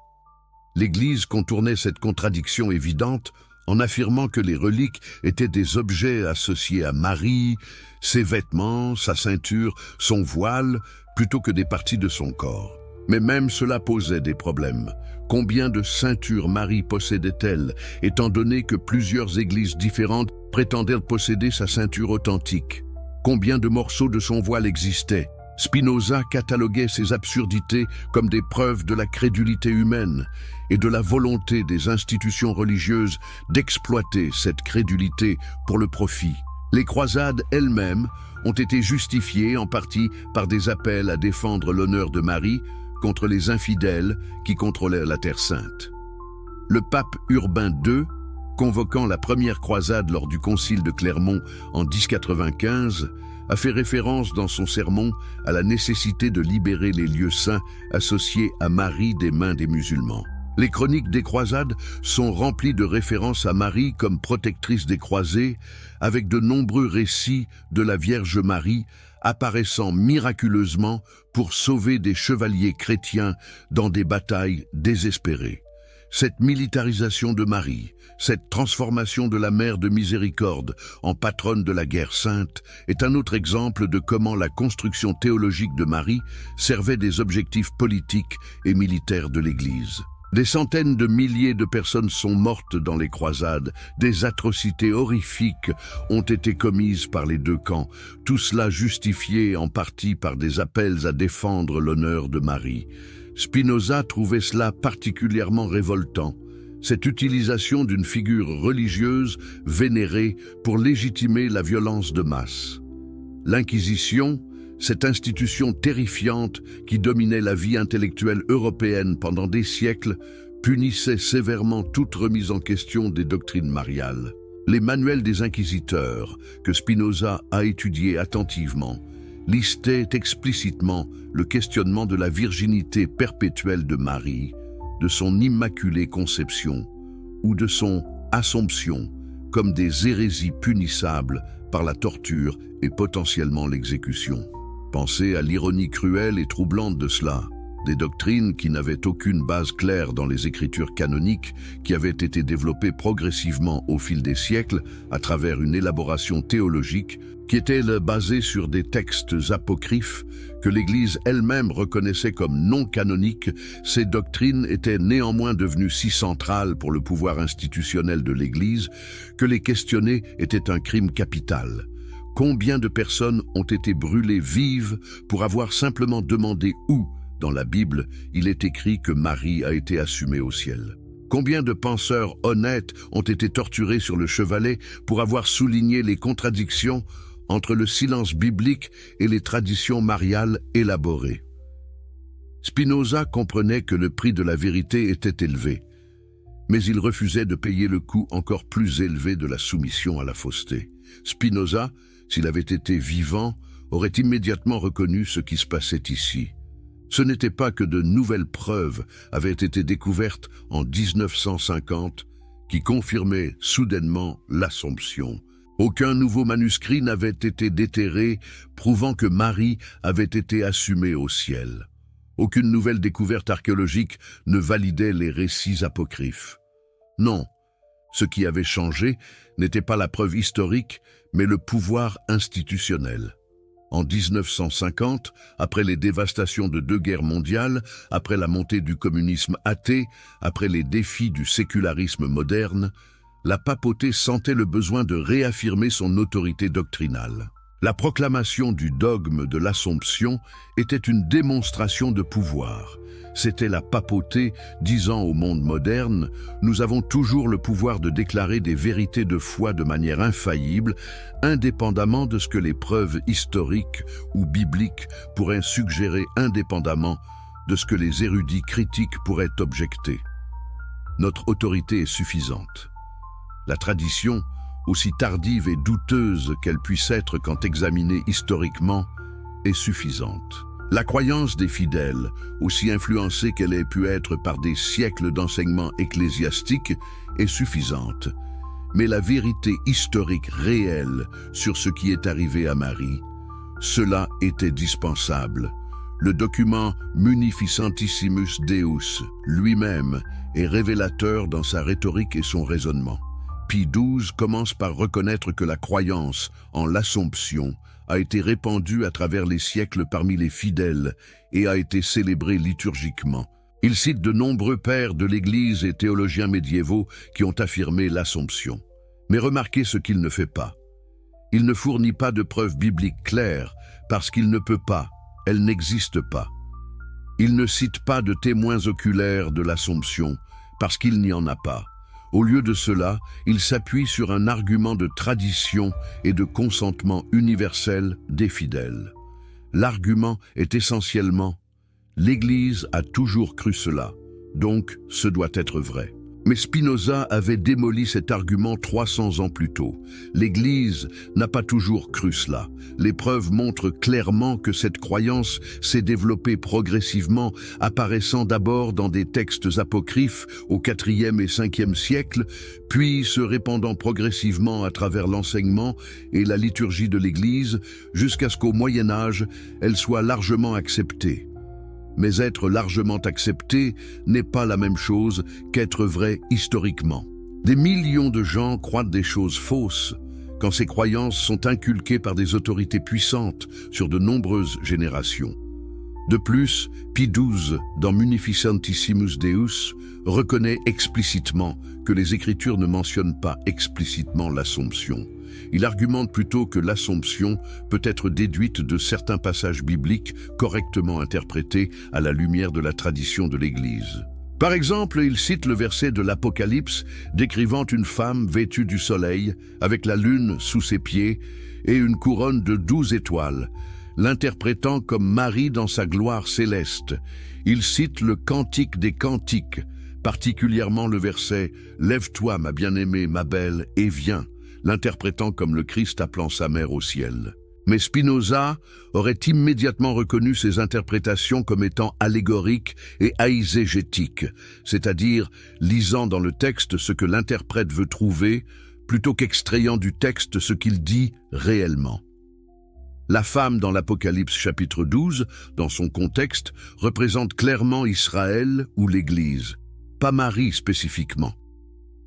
L'Église contournait cette contradiction évidente en affirmant que les reliques étaient des objets associés à Marie, ses vêtements, sa ceinture, son voile, plutôt que des parties de son corps. Mais même cela posait des problèmes. Combien de ceintures Marie possédait-elle, étant donné que plusieurs églises différentes prétendaient posséder sa ceinture authentique? Combien de morceaux de son voile existaient? Spinoza cataloguait ces absurdités comme des preuves de la crédulité humaine et de la volonté des institutions religieuses d'exploiter cette crédulité pour le profit. Les croisades elles-mêmes ont été justifiées en partie par des appels à défendre l'honneur de Marie contre les infidèles qui contrôlaient la Terre Sainte. Le pape Urbain II, convoquant la première croisade lors du concile de Clermont en 1095, a fait référence dans son sermon à la nécessité de libérer les lieux saints associés à Marie des mains des musulmans. Les chroniques des croisades sont remplies de références à Marie comme protectrice des croisés, avec de nombreux récits de la Vierge Marie apparaissant miraculeusement pour sauver des chevaliers chrétiens dans des batailles désespérées. Cette militarisation de Marie, cette transformation de la Mère de Miséricorde en patronne de la guerre sainte est un autre exemple de comment la construction théologique de Marie servait des objectifs politiques et militaires de l'Église. Des centaines de milliers de personnes sont mortes dans les croisades, des atrocités horrifiques ont été commises par les deux camps, tout cela justifié en partie par des appels à défendre l'honneur de Marie. Spinoza trouvait cela particulièrement révoltant, cette utilisation d'une figure religieuse vénérée pour légitimer la violence de masse. L'Inquisition, cette institution terrifiante qui dominait la vie intellectuelle européenne pendant des siècles, punissait sévèrement toute remise en question des doctrines mariales. Les manuels des inquisiteurs, que Spinoza a étudiés attentivement, listaient explicitement le questionnement de la virginité perpétuelle de Marie, de son immaculée conception ou de son assomption comme des hérésies punissables par la torture et potentiellement l'exécution. Pensez à l'ironie cruelle et troublante de cela. Des doctrines qui n'avaient aucune base claire dans les écritures canoniques, qui avaient été développées progressivement au fil des siècles à travers une élaboration théologique qui était basée sur des textes apocryphes que l'Église elle-même reconnaissait comme non canoniques. Ces doctrines étaient néanmoins devenues si centrales pour le pouvoir institutionnel de l'Église que les questionner était un crime capital. Combien de personnes ont été brûlées vives pour avoir simplement demandé où, dans la Bible, il est écrit que Marie a été assumée au ciel? Combien de penseurs honnêtes ont été torturés sur le chevalet pour avoir souligné les contradictions entre le silence biblique et les traditions mariales élaborées? Spinoza comprenait que le prix de la vérité était élevé, mais il refusait de payer le coût encore plus élevé de la soumission à la fausseté. Spinoza, s'il avait été vivant, aurait immédiatement reconnu ce qui se passait ici. Ce n'était pas que de nouvelles preuves avaient été découvertes en 1950 qui confirmaient soudainement l'Assomption. Aucun nouveau manuscrit n'avait été déterré prouvant que Marie avait été assumée au ciel. Aucune nouvelle découverte archéologique ne validait les récits apocryphes. Non, ce qui avait changé n'était pas la preuve historique, mais le pouvoir institutionnel. En 1950, après les dévastations de 2 guerres mondiales, après la montée du communisme athée, après les défis du sécularisme moderne, la papauté sentait le besoin de réaffirmer son autorité doctrinale. La proclamation du dogme de l'Assomption était une démonstration de pouvoir. C'était la papauté disant au monde moderne « Nous avons toujours le pouvoir de déclarer des vérités de foi de manière infaillible, indépendamment de ce que les preuves historiques ou bibliques pourraient suggérer, indépendamment de ce que les érudits critiques pourraient objecter. Notre autorité est suffisante. La tradition, aussi tardive et douteuse qu'elle puisse être quand examinée historiquement, est suffisante. La croyance des fidèles, aussi influencée qu'elle ait pu être par des siècles d'enseignements ecclésiastiques, est suffisante. Mais la vérité historique réelle sur ce qui est arrivé à Marie, cela était dispensable. Le document Munificentissimus Deus lui-même est révélateur dans sa rhétorique et son raisonnement. Pie XII commence par reconnaître que la croyance en l'Assomption a été répandue à travers les siècles parmi les fidèles et a été célébrée liturgiquement. Il cite de nombreux pères de l'Église et théologiens médiévaux qui ont affirmé l'Assomption. Mais remarquez ce qu'il ne fait pas. Il ne fournit pas de preuves bibliques claires parce qu'il ne peut pas, elle n'existe pas. Il ne cite pas de témoins oculaires de l'Assomption parce qu'il n'y en a pas. Au lieu de cela, il s'appuie sur un argument de tradition et de consentement universel des fidèles. L'argument est essentiellement « l'Église a toujours cru cela, donc ce doit être vrai ». Mais Spinoza avait démoli cet argument 300 ans plus tôt. L'Église n'a pas toujours cru cela. Les preuves montrent clairement que cette croyance s'est développée progressivement, apparaissant d'abord dans des textes apocryphes au IVe et Ve siècle, puis se répandant progressivement à travers l'enseignement et la liturgie de l'Église, jusqu'à ce qu'au Moyen Âge, elle soit largement acceptée. Mais être largement accepté n'est pas la même chose qu'être vrai historiquement. Des millions de gens croient des choses fausses quand ces croyances sont inculquées par des autorités puissantes sur de nombreuses générations. De plus, Pie XII, dans Munificentissimus Deus, reconnaît explicitement que les Écritures ne mentionnent pas explicitement l'Assomption. Il argumente plutôt que l'Assomption peut être déduite de certains passages bibliques correctement interprétés à la lumière de la tradition de l'Église. Par exemple, il cite le verset de l'Apocalypse décrivant une femme vêtue du soleil, avec la lune sous ses pieds et une couronne de 12 étoiles. l'interprétant comme Marie dans sa gloire céleste. Il cite le Cantique des Cantiques, particulièrement le verset « Lève-toi, ma bien-aimée, ma belle, et viens », l'interprétant comme le Christ appelant sa mère au ciel. Mais Spinoza aurait immédiatement reconnu ces interprétations comme étant allégoriques et aïségétiques, c'est-à-dire lisant dans le texte ce que l'interprète veut trouver, plutôt qu'extrayant du texte ce qu'il dit réellement. La femme dans l'Apocalypse chapitre 12, dans son contexte, représente clairement Israël ou l'Église, pas Marie spécifiquement.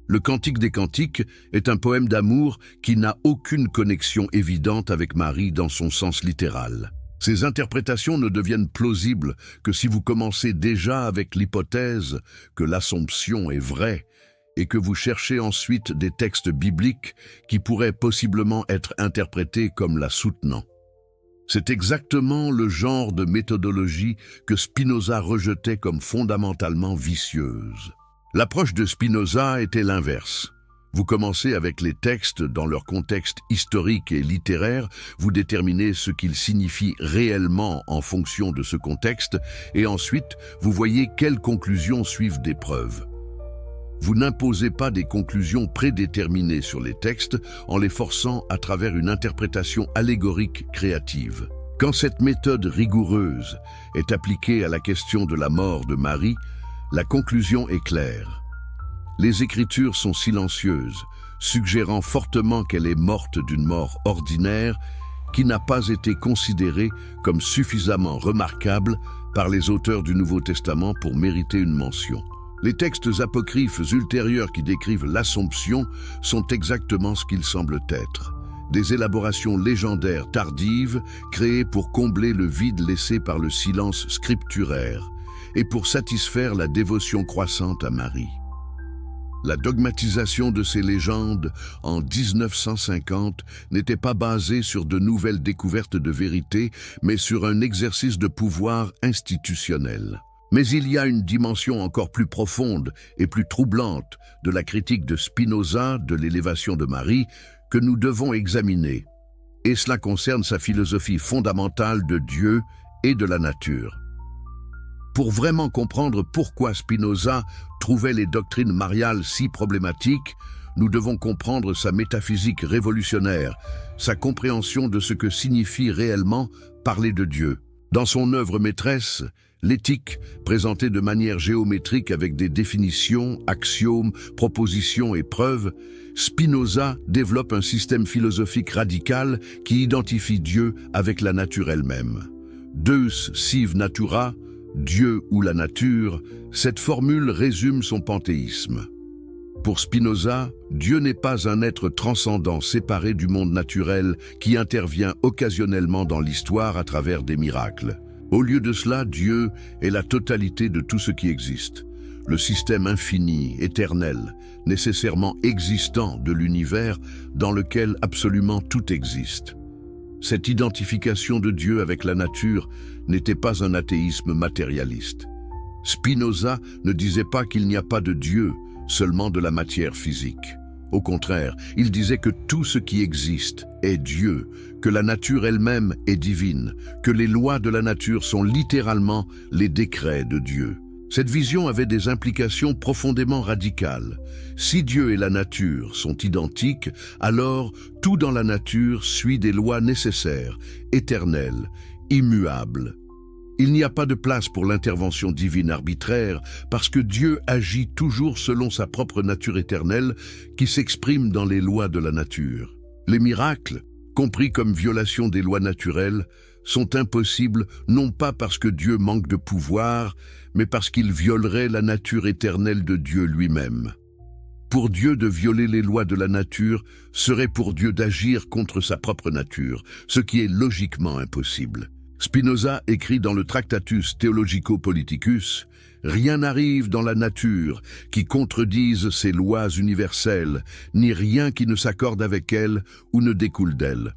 Le Cantique des Cantiques est un poème d'amour qui n'a aucune connexion évidente avec Marie dans son sens littéral. Ces interprétations ne deviennent plausibles que si vous commencez déjà avec l'hypothèse que l'Assomption est vraie et que vous cherchez ensuite des textes bibliques qui pourraient possiblement être interprétés comme la soutenant. C'est exactement le genre de méthodologie que Spinoza rejetait comme fondamentalement vicieuse. L'approche de Spinoza était l'inverse. Vous commencez avec les textes dans leur contexte historique et littéraire, vous déterminez ce qu'ils signifient réellement en fonction de ce contexte, et ensuite vous voyez quelles conclusions suivent des preuves. Vous n'imposez pas des conclusions prédéterminées sur les textes en les forçant à travers une interprétation allégorique créative. Quand cette méthode rigoureuse est appliquée à la question de la mort de Marie, la conclusion est claire. Les Écritures sont silencieuses, suggérant fortement qu'elle est morte d'une mort ordinaire qui n'a pas été considérée comme suffisamment remarquable par les auteurs du Nouveau Testament pour mériter une mention. Les textes apocryphes ultérieurs qui décrivent l'Assomption sont exactement ce qu'ils semblent être. Des élaborations légendaires tardives créées pour combler le vide laissé par le silence scripturaire et pour satisfaire la dévotion croissante à Marie. La dogmatisation de ces légendes en 1950 n'était pas basée sur de nouvelles découvertes de vérité, mais sur un exercice de pouvoir institutionnel. Mais il y a une dimension encore plus profonde et plus troublante de la critique de Spinoza de l'élévation de Marie que nous devons examiner. Et cela concerne sa philosophie fondamentale de Dieu et de la nature. Pour vraiment comprendre pourquoi Spinoza trouvait les doctrines mariales si problématiques, nous devons comprendre sa métaphysique révolutionnaire, sa compréhension de ce que signifie réellement parler de Dieu. Dans son œuvre maîtresse, L'éthique, présentée de manière géométrique avec des définitions, axiomes, propositions et preuves, Spinoza développe un système philosophique radical qui identifie Dieu avec la nature elle-même. Deus sive natura, Dieu ou la nature, cette formule résume son panthéisme. Pour Spinoza, Dieu n'est pas un être transcendant séparé du monde naturel qui intervient occasionnellement dans l'histoire à travers des miracles. Au lieu de cela, Dieu est la totalité de tout ce qui existe, le système infini, éternel, nécessairement existant de l'univers dans lequel absolument tout existe. Cette identification de Dieu avec la nature n'était pas un athéisme matérialiste. Spinoza ne disait pas qu'il n'y a pas de Dieu, seulement de la matière physique. Au contraire, il disait que tout ce qui existe est Dieu, que la nature elle-même est divine, que les lois de la nature sont littéralement les décrets de Dieu. Cette vision avait des implications profondément radicales. Si Dieu et la nature sont identiques, alors tout dans la nature suit des lois nécessaires, éternelles, immuables. Il n'y a pas de place pour l'intervention divine arbitraire parce que Dieu agit toujours selon sa propre nature éternelle qui s'exprime dans les lois de la nature. Les miracles, compris comme violation des lois naturelles, sont impossibles non pas parce que Dieu manque de pouvoir, mais parce qu'il violerait la nature éternelle de Dieu lui-même. Pour Dieu, de violer les lois de la nature serait pour Dieu d'agir contre sa propre nature, ce qui est logiquement impossible. Spinoza écrit dans le Tractatus Theologico-Politicus « Rien n'arrive dans la nature qui contredise ses lois universelles, ni rien qui ne s'accorde avec elles ou ne découle d'elles.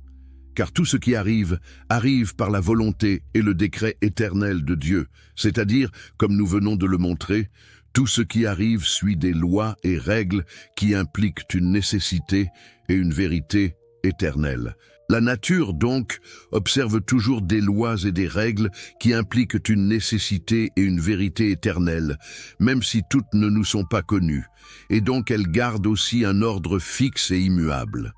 Car tout ce qui arrive, arrive par la volonté et le décret éternel de Dieu, c'est-à-dire, comme nous venons de le montrer, tout ce qui arrive suit des lois et règles qui impliquent une nécessité et une vérité éternelle. La nature, donc, observe toujours des lois et des règles qui impliquent une nécessité et une vérité éternelle, même si toutes ne nous sont pas connues, et donc elle garde aussi un ordre fixe et immuable.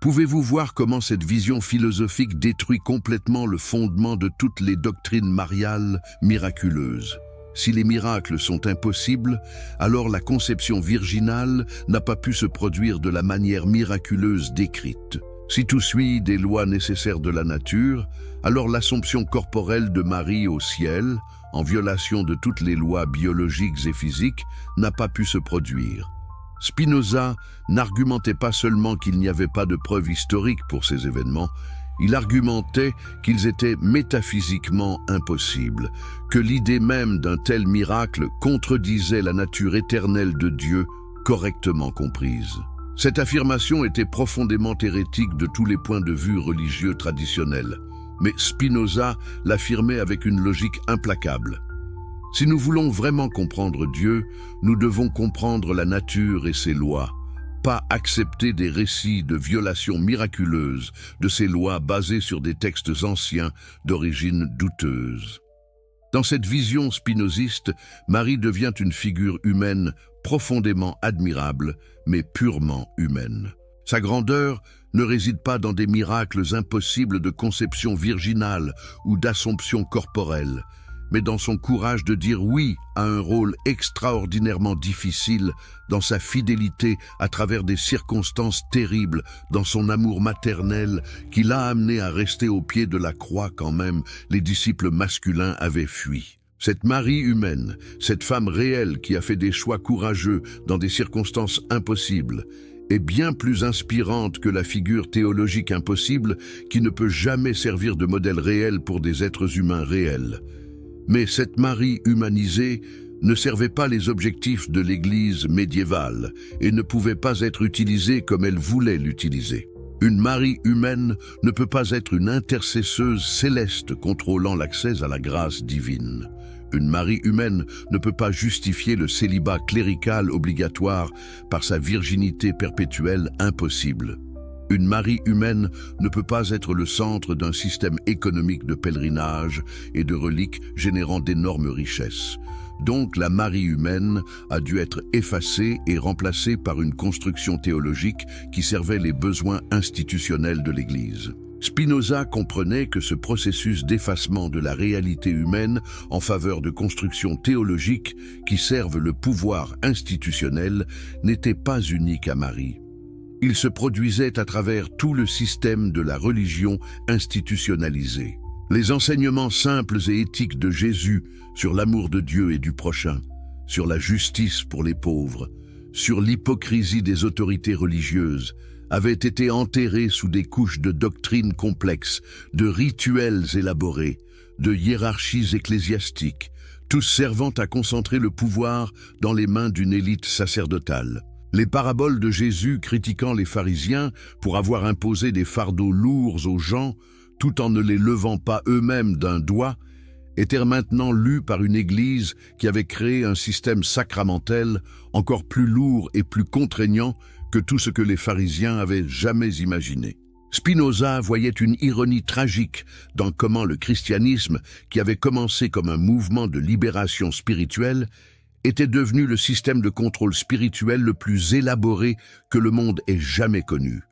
Pouvez-vous voir comment cette vision philosophique détruit complètement le fondement de toutes les doctrines mariales miraculeuses? Si les miracles sont impossibles, alors la conception virginale n'a pas pu se produire de la manière miraculeuse décrite. Si tout suit des lois nécessaires de la nature, alors l'assomption corporelle de Marie au ciel, en violation de toutes les lois biologiques et physiques, n'a pas pu se produire. Spinoza n'argumentait pas seulement qu'il n'y avait pas de preuves historiques pour ces événements, il argumentait qu'ils étaient métaphysiquement impossibles, que l'idée même d'un tel miracle contredisait la nature éternelle de Dieu correctement comprise. Cette affirmation était profondément hérétique de tous les points de vue religieux traditionnels, mais Spinoza l'affirmait avec une logique implacable. Si nous voulons vraiment comprendre Dieu, nous devons comprendre la nature et ses lois, pas accepter des récits de violations miraculeuses de ces lois basées sur des textes anciens d'origine douteuse. Dans cette vision spinoziste, Marie devient une figure humaine profondément admirable, mais purement humaine. Sa grandeur ne réside pas dans des miracles impossibles de conception virginale ou d'assomption corporelle, mais dans son courage de dire oui à un rôle extraordinairement difficile, dans sa fidélité à travers des circonstances terribles, dans son amour maternel qui l'a amené à rester au pied de la croix quand même les disciples masculins avaient fui. Cette Marie humaine, cette femme réelle qui a fait des choix courageux dans des circonstances impossibles, est bien plus inspirante que la figure théologique impossible qui ne peut jamais servir de modèle réel pour des êtres humains réels. Mais cette Marie humanisée ne servait pas les objectifs de l'Église médiévale et ne pouvait pas être utilisée comme elle voulait l'utiliser. Une Marie humaine ne peut pas être une intercesseuse céleste contrôlant l'accès à la grâce divine. Une Marie humaine ne peut pas justifier le célibat clérical obligatoire par sa virginité perpétuelle impossible. Une Marie humaine ne peut pas être le centre d'un système économique de pèlerinage et de reliques générant d'énormes richesses. Donc la Marie humaine a dû être effacée et remplacée par une construction théologique qui servait les besoins institutionnels de l'Église. Spinoza comprenait que ce processus d'effacement de la réalité humaine en faveur de constructions théologiques qui servent le pouvoir institutionnel n'était pas unique à Marie. Il se produisait à travers tout le système de la religion institutionnalisée. Les enseignements simples et éthiques de Jésus sur l'amour de Dieu et du prochain, sur la justice pour les pauvres, sur l'hypocrisie des autorités religieuses, avaient été enterrés sous des couches de doctrines complexes, de rituels élaborés, de hiérarchies ecclésiastiques, tous servant à concentrer le pouvoir dans les mains d'une élite sacerdotale. Les paraboles de Jésus critiquant les pharisiens pour avoir imposé des fardeaux lourds aux gens, tout en ne les levant pas eux-mêmes d'un doigt, étaient maintenant lues par une Église qui avait créé un système sacramentel encore plus lourd et plus contraignant que tout ce que les pharisiens avaient jamais imaginé. Spinoza voyait une ironie tragique dans comment le christianisme, qui avait commencé comme un mouvement de libération spirituelle, était devenu le système de contrôle spirituel le plus élaboré que le monde ait jamais connu.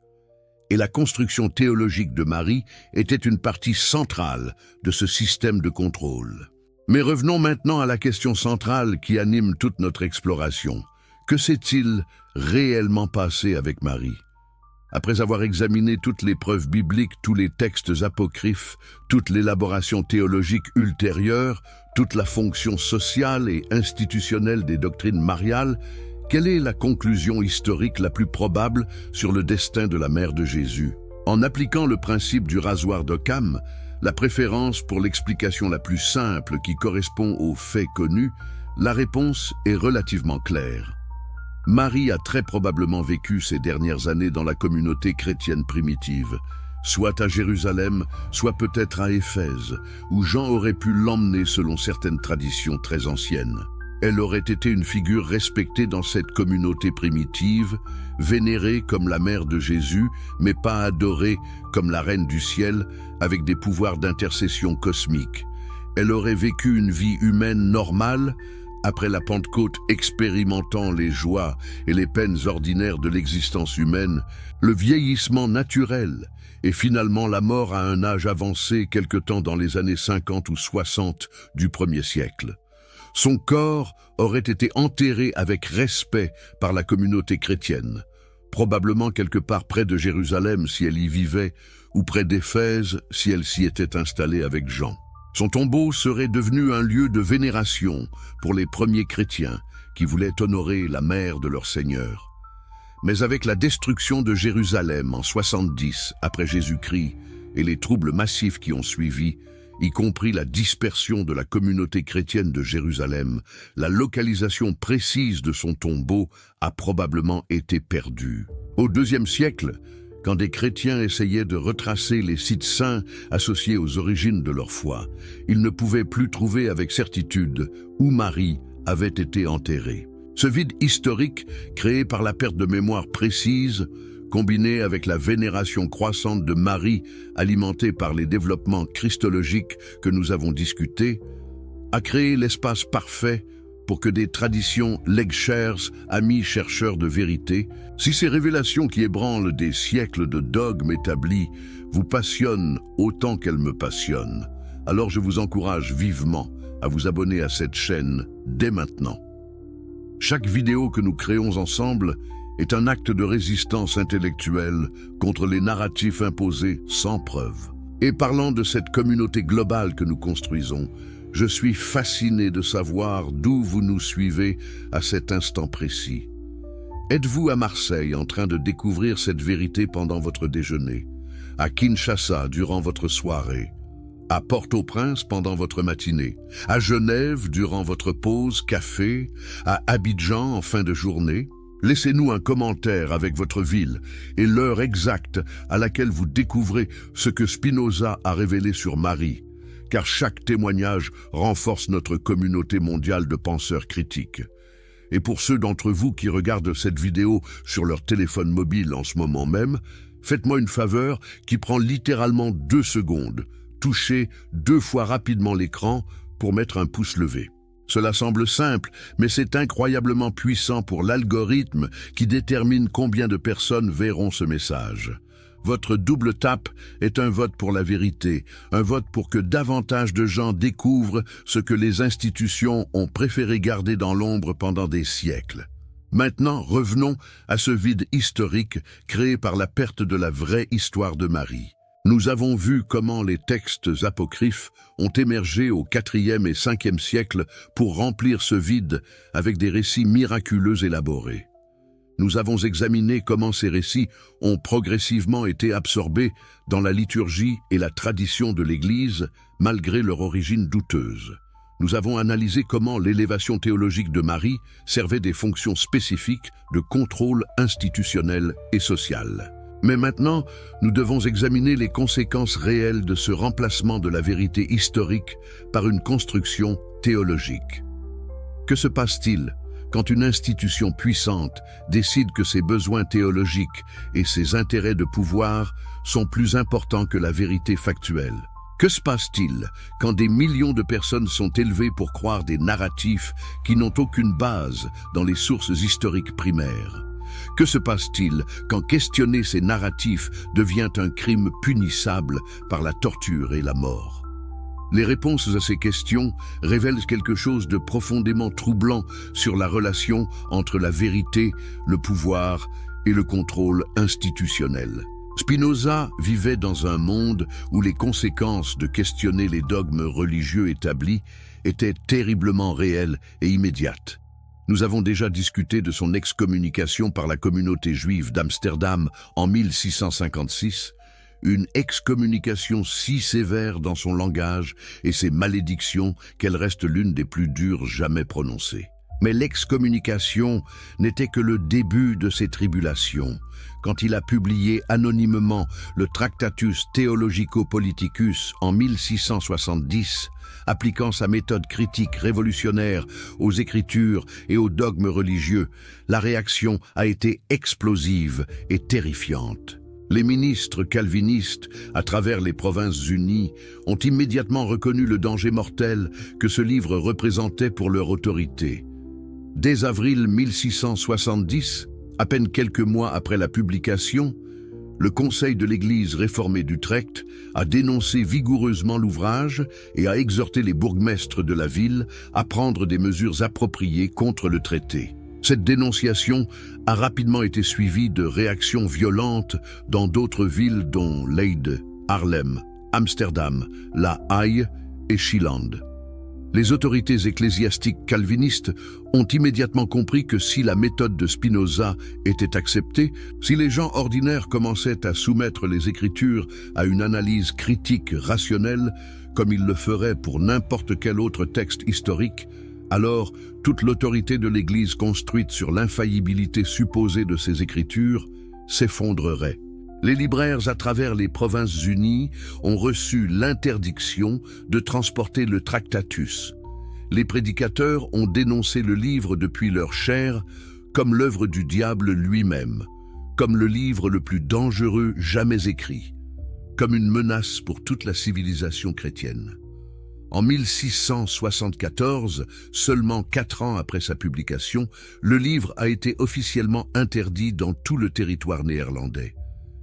Et la construction théologique de Marie était une partie centrale de ce système de contrôle. Mais revenons maintenant à la question centrale qui anime toute notre exploration. Que s'est-il réellement passé avec Marie? Après avoir examiné toutes les preuves bibliques, tous les textes apocryphes, toute l'élaboration théologique ultérieure, toute la fonction sociale et institutionnelle des doctrines mariales, quelle est la conclusion historique la plus probable sur le destin de la mère de Jésus? En appliquant le principe du rasoir d'Occam, la préférence pour l'explication la plus simple qui correspond aux faits connus, la réponse est relativement claire. Marie a très probablement vécu ces dernières années dans la communauté chrétienne primitive, soit à Jérusalem, soit peut-être à Éphèse, où Jean aurait pu l'emmener selon certaines traditions très anciennes. Elle aurait été une figure respectée dans cette communauté primitive, vénérée comme la mère de Jésus, mais pas adorée comme la reine du ciel, avec des pouvoirs d'intercession cosmique. Elle aurait vécu une vie humaine normale, après la Pentecôte expérimentant les joies et les peines ordinaires de l'existence humaine, le vieillissement naturel et finalement la mort à un âge avancé quelque temps dans les années 50 ou 60 du 1er siècle. Son corps aurait été enterré avec respect par la communauté chrétienne, probablement quelque part près de Jérusalem si elle y vivait, ou près d'Éphèse si elle s'y était installée avec Jean. Son tombeau serait devenu un lieu de vénération pour les premiers chrétiens qui voulaient honorer la mère de leur Seigneur. Mais avec la destruction de Jérusalem en 70 après Jésus-Christ et les troubles massifs qui ont suivi, y compris la dispersion de la communauté chrétienne de Jérusalem, la localisation précise de son tombeau a probablement été perdue. Au IIe siècle, quand des chrétiens essayaient de retracer les sites saints associés aux origines de leur foi, ils ne pouvaient plus trouver avec certitude où Marie avait été enterrée. Ce vide historique, créé par la perte de mémoire précise, combiné avec la vénération croissante de Marie, alimentée par les développements christologiques que nous avons discutés, a créé l'espace parfait pour que des traditions leg-shares, amis chercheurs de vérité, si ces révélations qui ébranlent des siècles de dogmes établis vous passionnent autant qu'elles me passionnent, alors je vous encourage vivement à vous abonner à cette chaîne dès maintenant. Chaque vidéo que nous créons ensemble est un acte de résistance intellectuelle contre les narratifs imposés sans preuve. Et parlant de cette communauté globale que nous construisons, je suis fasciné de savoir d'où vous nous suivez à cet instant précis. Êtes-vous à Marseille en train de découvrir cette vérité pendant votre déjeuner, à Kinshasa durant votre soirée, à Port-au-Prince pendant votre matinée, à Genève durant votre pause café, à Abidjan en fin de journée? Laissez-nous un commentaire avec votre ville et l'heure exacte à laquelle vous découvrez ce que Spinoza a révélé sur Marie, car chaque témoignage renforce notre communauté mondiale de penseurs critiques. Et pour ceux d'entre vous qui regardent cette vidéo sur leur téléphone mobile en ce moment même, faites-moi une faveur qui prend littéralement 2 secondes. Touchez 2 fois rapidement l'écran pour mettre un pouce levé. Cela semble simple, mais c'est incroyablement puissant pour l'algorithme qui détermine combien de personnes verront ce message. Votre double tape est un vote pour la vérité, un vote pour que davantage de gens découvrent ce que les institutions ont préféré garder dans l'ombre pendant des siècles. Maintenant, revenons à ce vide historique créé par la perte de la vraie histoire de Marie. Nous avons vu comment les textes apocryphes ont émergé au IVe et Ve siècle pour remplir ce vide avec des récits miraculeux élaborés. Nous avons examiné comment ces récits ont progressivement été absorbés dans la liturgie et la tradition de l'Église, malgré leur origine douteuse. Nous avons analysé comment l'élévation théologique de Marie servait des fonctions spécifiques de contrôle institutionnel et social. Mais maintenant, nous devons examiner les conséquences réelles de ce remplacement de la vérité historique par une construction théologique. Que se passe-t-il quand une institution puissante décide que ses besoins théologiques et ses intérêts de pouvoir sont plus importants que la vérité factuelle? Que se passe-t-il quand des millions de personnes sont élevées pour croire des narratifs qui n'ont aucune base dans les sources historiques primaires? Que se passe-t-il quand questionner ces narratifs devient un crime punissable par la torture et la mort? Les réponses à ces questions révèlent quelque chose de profondément troublant sur la relation entre la vérité, le pouvoir et le contrôle institutionnel. Spinoza vivait dans un monde où les conséquences de questionner les dogmes religieux établis étaient terriblement réelles et immédiates. Nous avons déjà discuté de son excommunication par la communauté juive d'Amsterdam en 1656, une excommunication si sévère dans son langage et ses malédictions qu'elle reste l'une des plus dures jamais prononcées. Mais l'excommunication n'était que le début de ses tribulations, quand il a publié anonymement le Tractatus Theologico-Politicus en 1670, appliquant sa méthode critique révolutionnaire aux écritures et aux dogmes religieux. La réaction a été explosive et terrifiante. Les ministres calvinistes, à travers les Provinces-Unies, ont immédiatement reconnu le danger mortel que ce livre représentait pour leur autorité. Dès avril 1670, à peine quelques mois après la publication, le Conseil de l'Église réformée d'Utrecht a dénoncé vigoureusement l'ouvrage et a exhorté les bourgmestres de la ville à prendre des mesures appropriées contre le traité. Cette dénonciation a rapidement été suivie de réactions violentes dans d'autres villes dont Leyde, Haarlem, Amsterdam, La Haye et Schieland. Les autorités ecclésiastiques calvinistes ont immédiatement compris que si la méthode de Spinoza était acceptée, si les gens ordinaires commençaient à soumettre les Écritures à une analyse critique rationnelle, comme ils le feraient pour n'importe quel autre texte historique, alors toute l'autorité de l'Église construite sur l'infaillibilité supposée de ces Écritures s'effondrerait. Les libraires à travers les Provinces-Unies ont reçu l'interdiction de transporter le Tractatus. Les prédicateurs ont dénoncé le livre depuis leur chair comme l'œuvre du diable lui-même, comme le livre le plus dangereux jamais écrit, comme une menace pour toute la civilisation chrétienne. En 1674, seulement 4 ans après sa publication, le livre a été officiellement interdit dans tout le territoire néerlandais.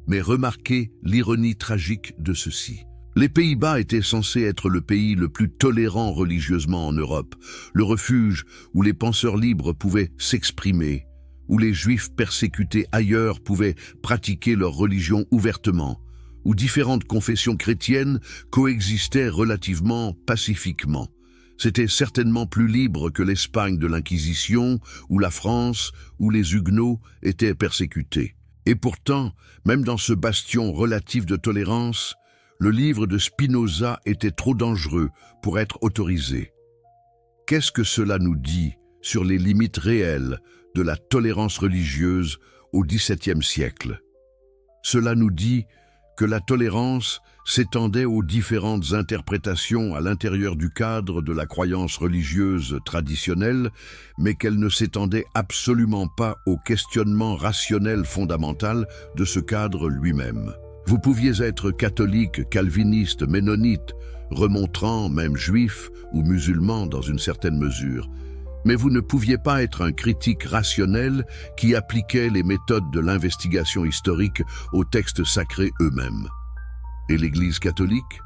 Mais remarquez l'ironie tragique de ceci. Les Pays-Bas étaient censés être le pays le plus tolérant religieusement en Europe, le refuge où les penseurs libres pouvaient s'exprimer, où les Juifs persécutés ailleurs pouvaient pratiquer leur religion ouvertement, où différentes confessions chrétiennes coexistaient relativement pacifiquement. C'était certainement plus libre que l'Espagne de l'Inquisition, ou la France, où les Huguenots étaient persécutés. Et pourtant, même dans ce bastion relatif de tolérance, le livre de Spinoza était trop dangereux pour être autorisé. Qu'est-ce que cela nous dit sur les limites réelles de la tolérance religieuse au XVIIe siècle? Cela nous dit que la tolérance s'étendait aux différentes interprétations à l'intérieur du cadre de la croyance religieuse traditionnelle, mais qu'elle ne s'étendait absolument pas au questionnement rationnel fondamental de ce cadre lui-même. Vous pouviez être catholique, calviniste, ménonite, remontrant, même juif ou musulman dans une certaine mesure, mais vous ne pouviez pas être un critique rationnel qui appliquait les méthodes de l'investigation historique aux textes sacrés eux-mêmes. Et l'Église catholique?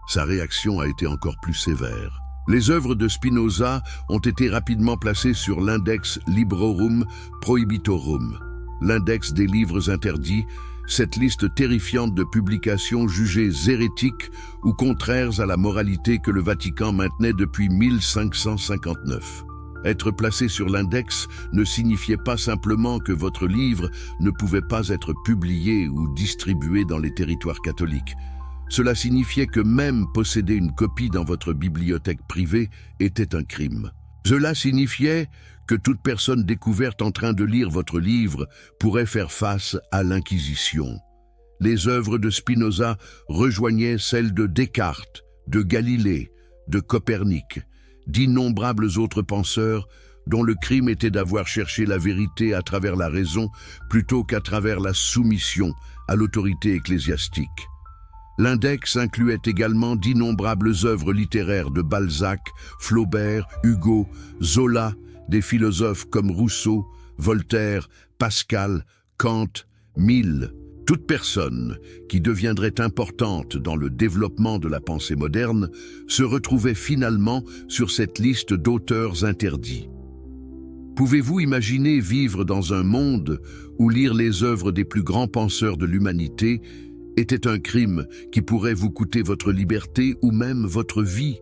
Sa réaction a été encore plus sévère. Les œuvres de Spinoza ont été rapidement placées sur l'index Librorum Prohibitorum, l'index des livres interdits, cette liste terrifiante de publications jugées hérétiques ou contraires à la moralité que le Vatican maintenait depuis 1559. Être placé sur l'index ne signifiait pas simplement que votre livre ne pouvait pas être publié ou distribué dans les territoires catholiques. Cela signifiait que même posséder une copie dans votre bibliothèque privée était un crime. Cela signifiait que toute personne découverte en train de lire votre livre pourrait faire face à l'Inquisition. Les œuvres de Spinoza rejoignaient celles de Descartes, de Galilée, de Copernic, d'innombrables autres penseurs dont le crime était d'avoir cherché la vérité à travers la raison plutôt qu'à travers la soumission à l'autorité ecclésiastique. L'index incluait également d'innombrables œuvres littéraires de Balzac, Flaubert, Hugo, Zola, des philosophes comme Rousseau, Voltaire, Pascal, Kant, Mill. Toute personne qui deviendrait importante dans le développement de la pensée moderne se retrouvait finalement sur cette liste d'auteurs interdits. Pouvez-vous imaginer vivre dans un monde où lire les œuvres des plus grands penseurs de l'humanité était un crime qui pourrait vous coûter votre liberté ou même votre vie?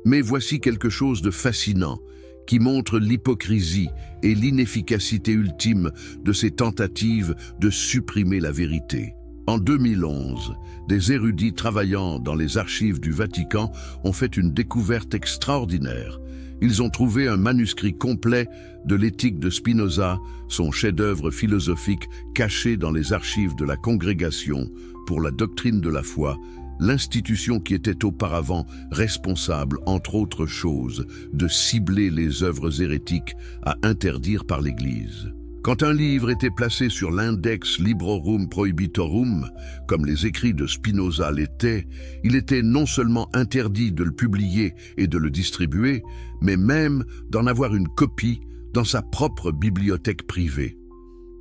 Mais voici quelque chose de fascinant qui montre l'hypocrisie et l'inefficacité ultime de ces tentatives de supprimer la vérité. En 2011, des érudits travaillant dans les archives du Vatican ont fait une découverte extraordinaire. Ils ont trouvé un manuscrit complet de l'Éthique de Spinoza, son chef-d'œuvre philosophique caché dans les archives de la Congrégation pour la doctrine de la foi, l'institution qui était auparavant responsable, entre autres choses, de cibler les œuvres hérétiques à interdire par l'Église. Quand un livre était placé sur l'index Librorum Prohibitorum, comme les écrits de Spinoza l'étaient, il était non seulement interdit de le publier et de le distribuer, mais même d'en avoir une copie dans sa propre bibliothèque privée.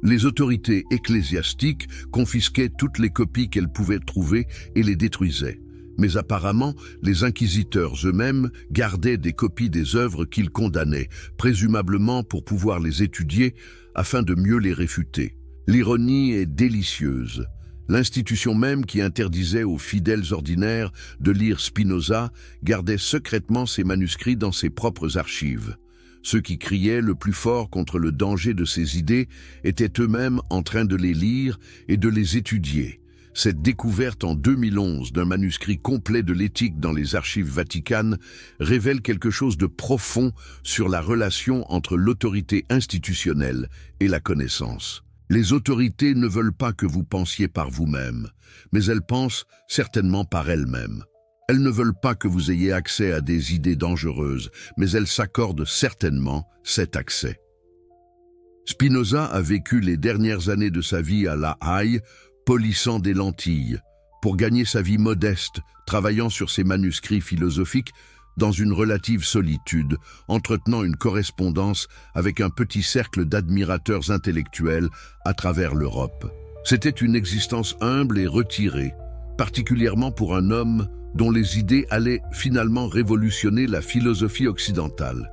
Les autorités ecclésiastiques confisquaient toutes les copies qu'elles pouvaient trouver et les détruisaient. Mais apparemment, les inquisiteurs eux-mêmes gardaient des copies des œuvres qu'ils condamnaient, présumablement pour pouvoir les étudier afin de mieux les réfuter. L'ironie est délicieuse. L'institution même qui interdisait aux fidèles ordinaires de lire Spinoza gardait secrètement ses manuscrits dans ses propres archives. Ceux qui criaient le plus fort contre le danger de ces idées étaient eux-mêmes en train de les lire et de les étudier. Cette découverte en 2011 d'un manuscrit complet de l'éthique dans les archives vaticanes révèle quelque chose de profond sur la relation entre l'autorité institutionnelle et la connaissance. Les autorités ne veulent pas que vous pensiez par vous-même, mais elles pensent certainement par elles-mêmes. Elles ne veulent pas que vous ayez accès à des idées dangereuses, mais elles s'accordent certainement cet accès. Spinoza a vécu les dernières années de sa vie à La Haye, polissant des lentilles, pour gagner sa vie modeste, travaillant sur ses manuscrits philosophiques dans une relative solitude, entretenant une correspondance avec un petit cercle d'admirateurs intellectuels à travers l'Europe. C'était une existence humble et retirée, particulièrement pour un homme dont les idées allaient finalement révolutionner la philosophie occidentale.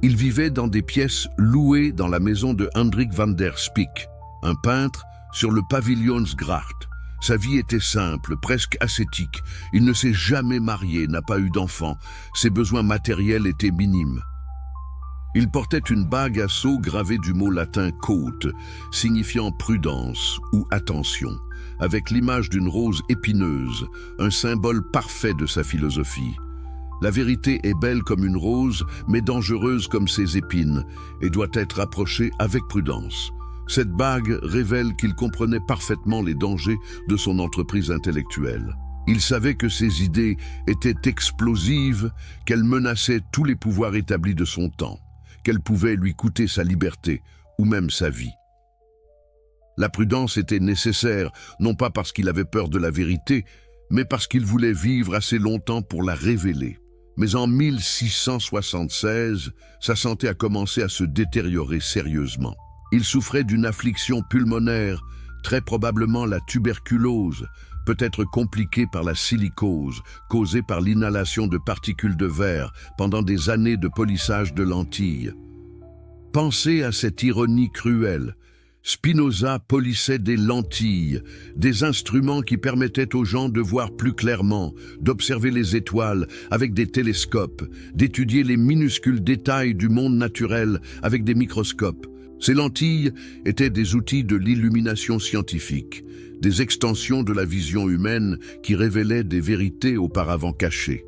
Il vivait dans des pièces louées dans la maison de Hendrik van der Spyk, un peintre, sur le Pavilionsgracht. Sa vie était simple, presque ascétique. Il ne s'est jamais marié, n'a pas eu d'enfant. Ses besoins matériels étaient minimes. Il portait une bague à sceaux gravée du mot latin quote, signifiant prudence ou attention, avec l'image d'une rose épineuse, un symbole parfait de sa philosophie. La vérité est belle comme une rose, mais dangereuse comme ses épines, et doit être approchée avec prudence. Cette bague révèle qu'il comprenait parfaitement les dangers de son entreprise intellectuelle. Il savait que ses idées étaient explosives, qu'elles menaçaient tous les pouvoirs établis de son temps, qu'elles pouvaient lui coûter sa liberté ou même sa vie. La prudence était nécessaire, non pas parce qu'il avait peur de la vérité, mais parce qu'il voulait vivre assez longtemps pour la révéler. Mais en 1676, sa santé a commencé à se détériorer sérieusement. Il souffrait d'une affliction pulmonaire, très probablement la tuberculose, peut-être compliquée par la silicose, causée par l'inhalation de particules de verre pendant des années de polissage de lentilles. Pensez à cette ironie cruelle. Spinoza polissait des lentilles, des instruments qui permettaient aux gens de voir plus clairement, d'observer les étoiles avec des télescopes, d'étudier les minuscules détails du monde naturel avec des microscopes. Ces lentilles étaient des outils de l'illumination scientifique, des extensions de la vision humaine qui révélaient des vérités auparavant cachées.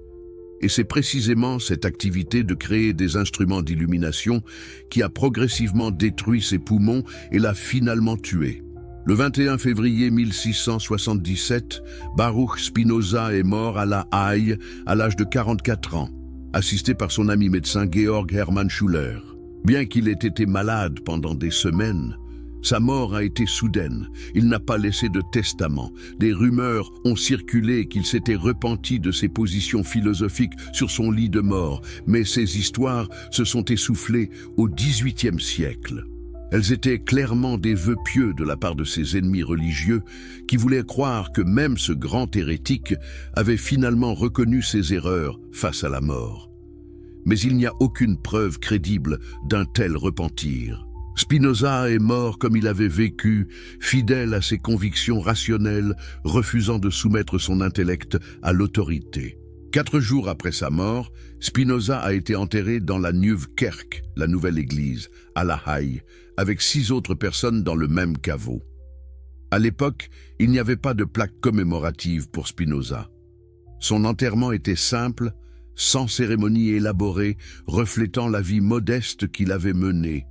Et c'est précisément cette activité de créer des instruments d'illumination qui a progressivement détruit ses poumons et l'a finalement tué. Le 21 février 1677, Baruch Spinoza est mort à La Haye à l'âge de 44 ans, assisté par son ami médecin Georg Hermann Schuler. Bien qu'il ait été malade pendant des semaines, sa mort a été soudaine. Il n'a pas laissé de testament. Des rumeurs ont circulé qu'il s'était repenti de ses positions philosophiques sur son lit de mort, mais ces histoires se sont essoufflées au XVIIIe siècle. Elles étaient clairement des vœux pieux de la part de ses ennemis religieux qui voulaient croire que même ce grand hérétique avait finalement reconnu ses erreurs face à la mort. Mais il n'y a aucune preuve crédible d'un tel repentir. Spinoza est mort comme il avait vécu, fidèle à ses convictions rationnelles, refusant de soumettre son intellect à l'autorité. 4 jours après sa mort, Spinoza a été enterré dans la Nieuwe Kerk, la nouvelle église, à La Haye, avec 6 autres personnes dans le même caveau. À l'époque, il n'y avait pas de plaque commémorative pour Spinoza. Son enterrement était simple, sans cérémonie élaborée, reflétant la vie modeste qu'il avait menée.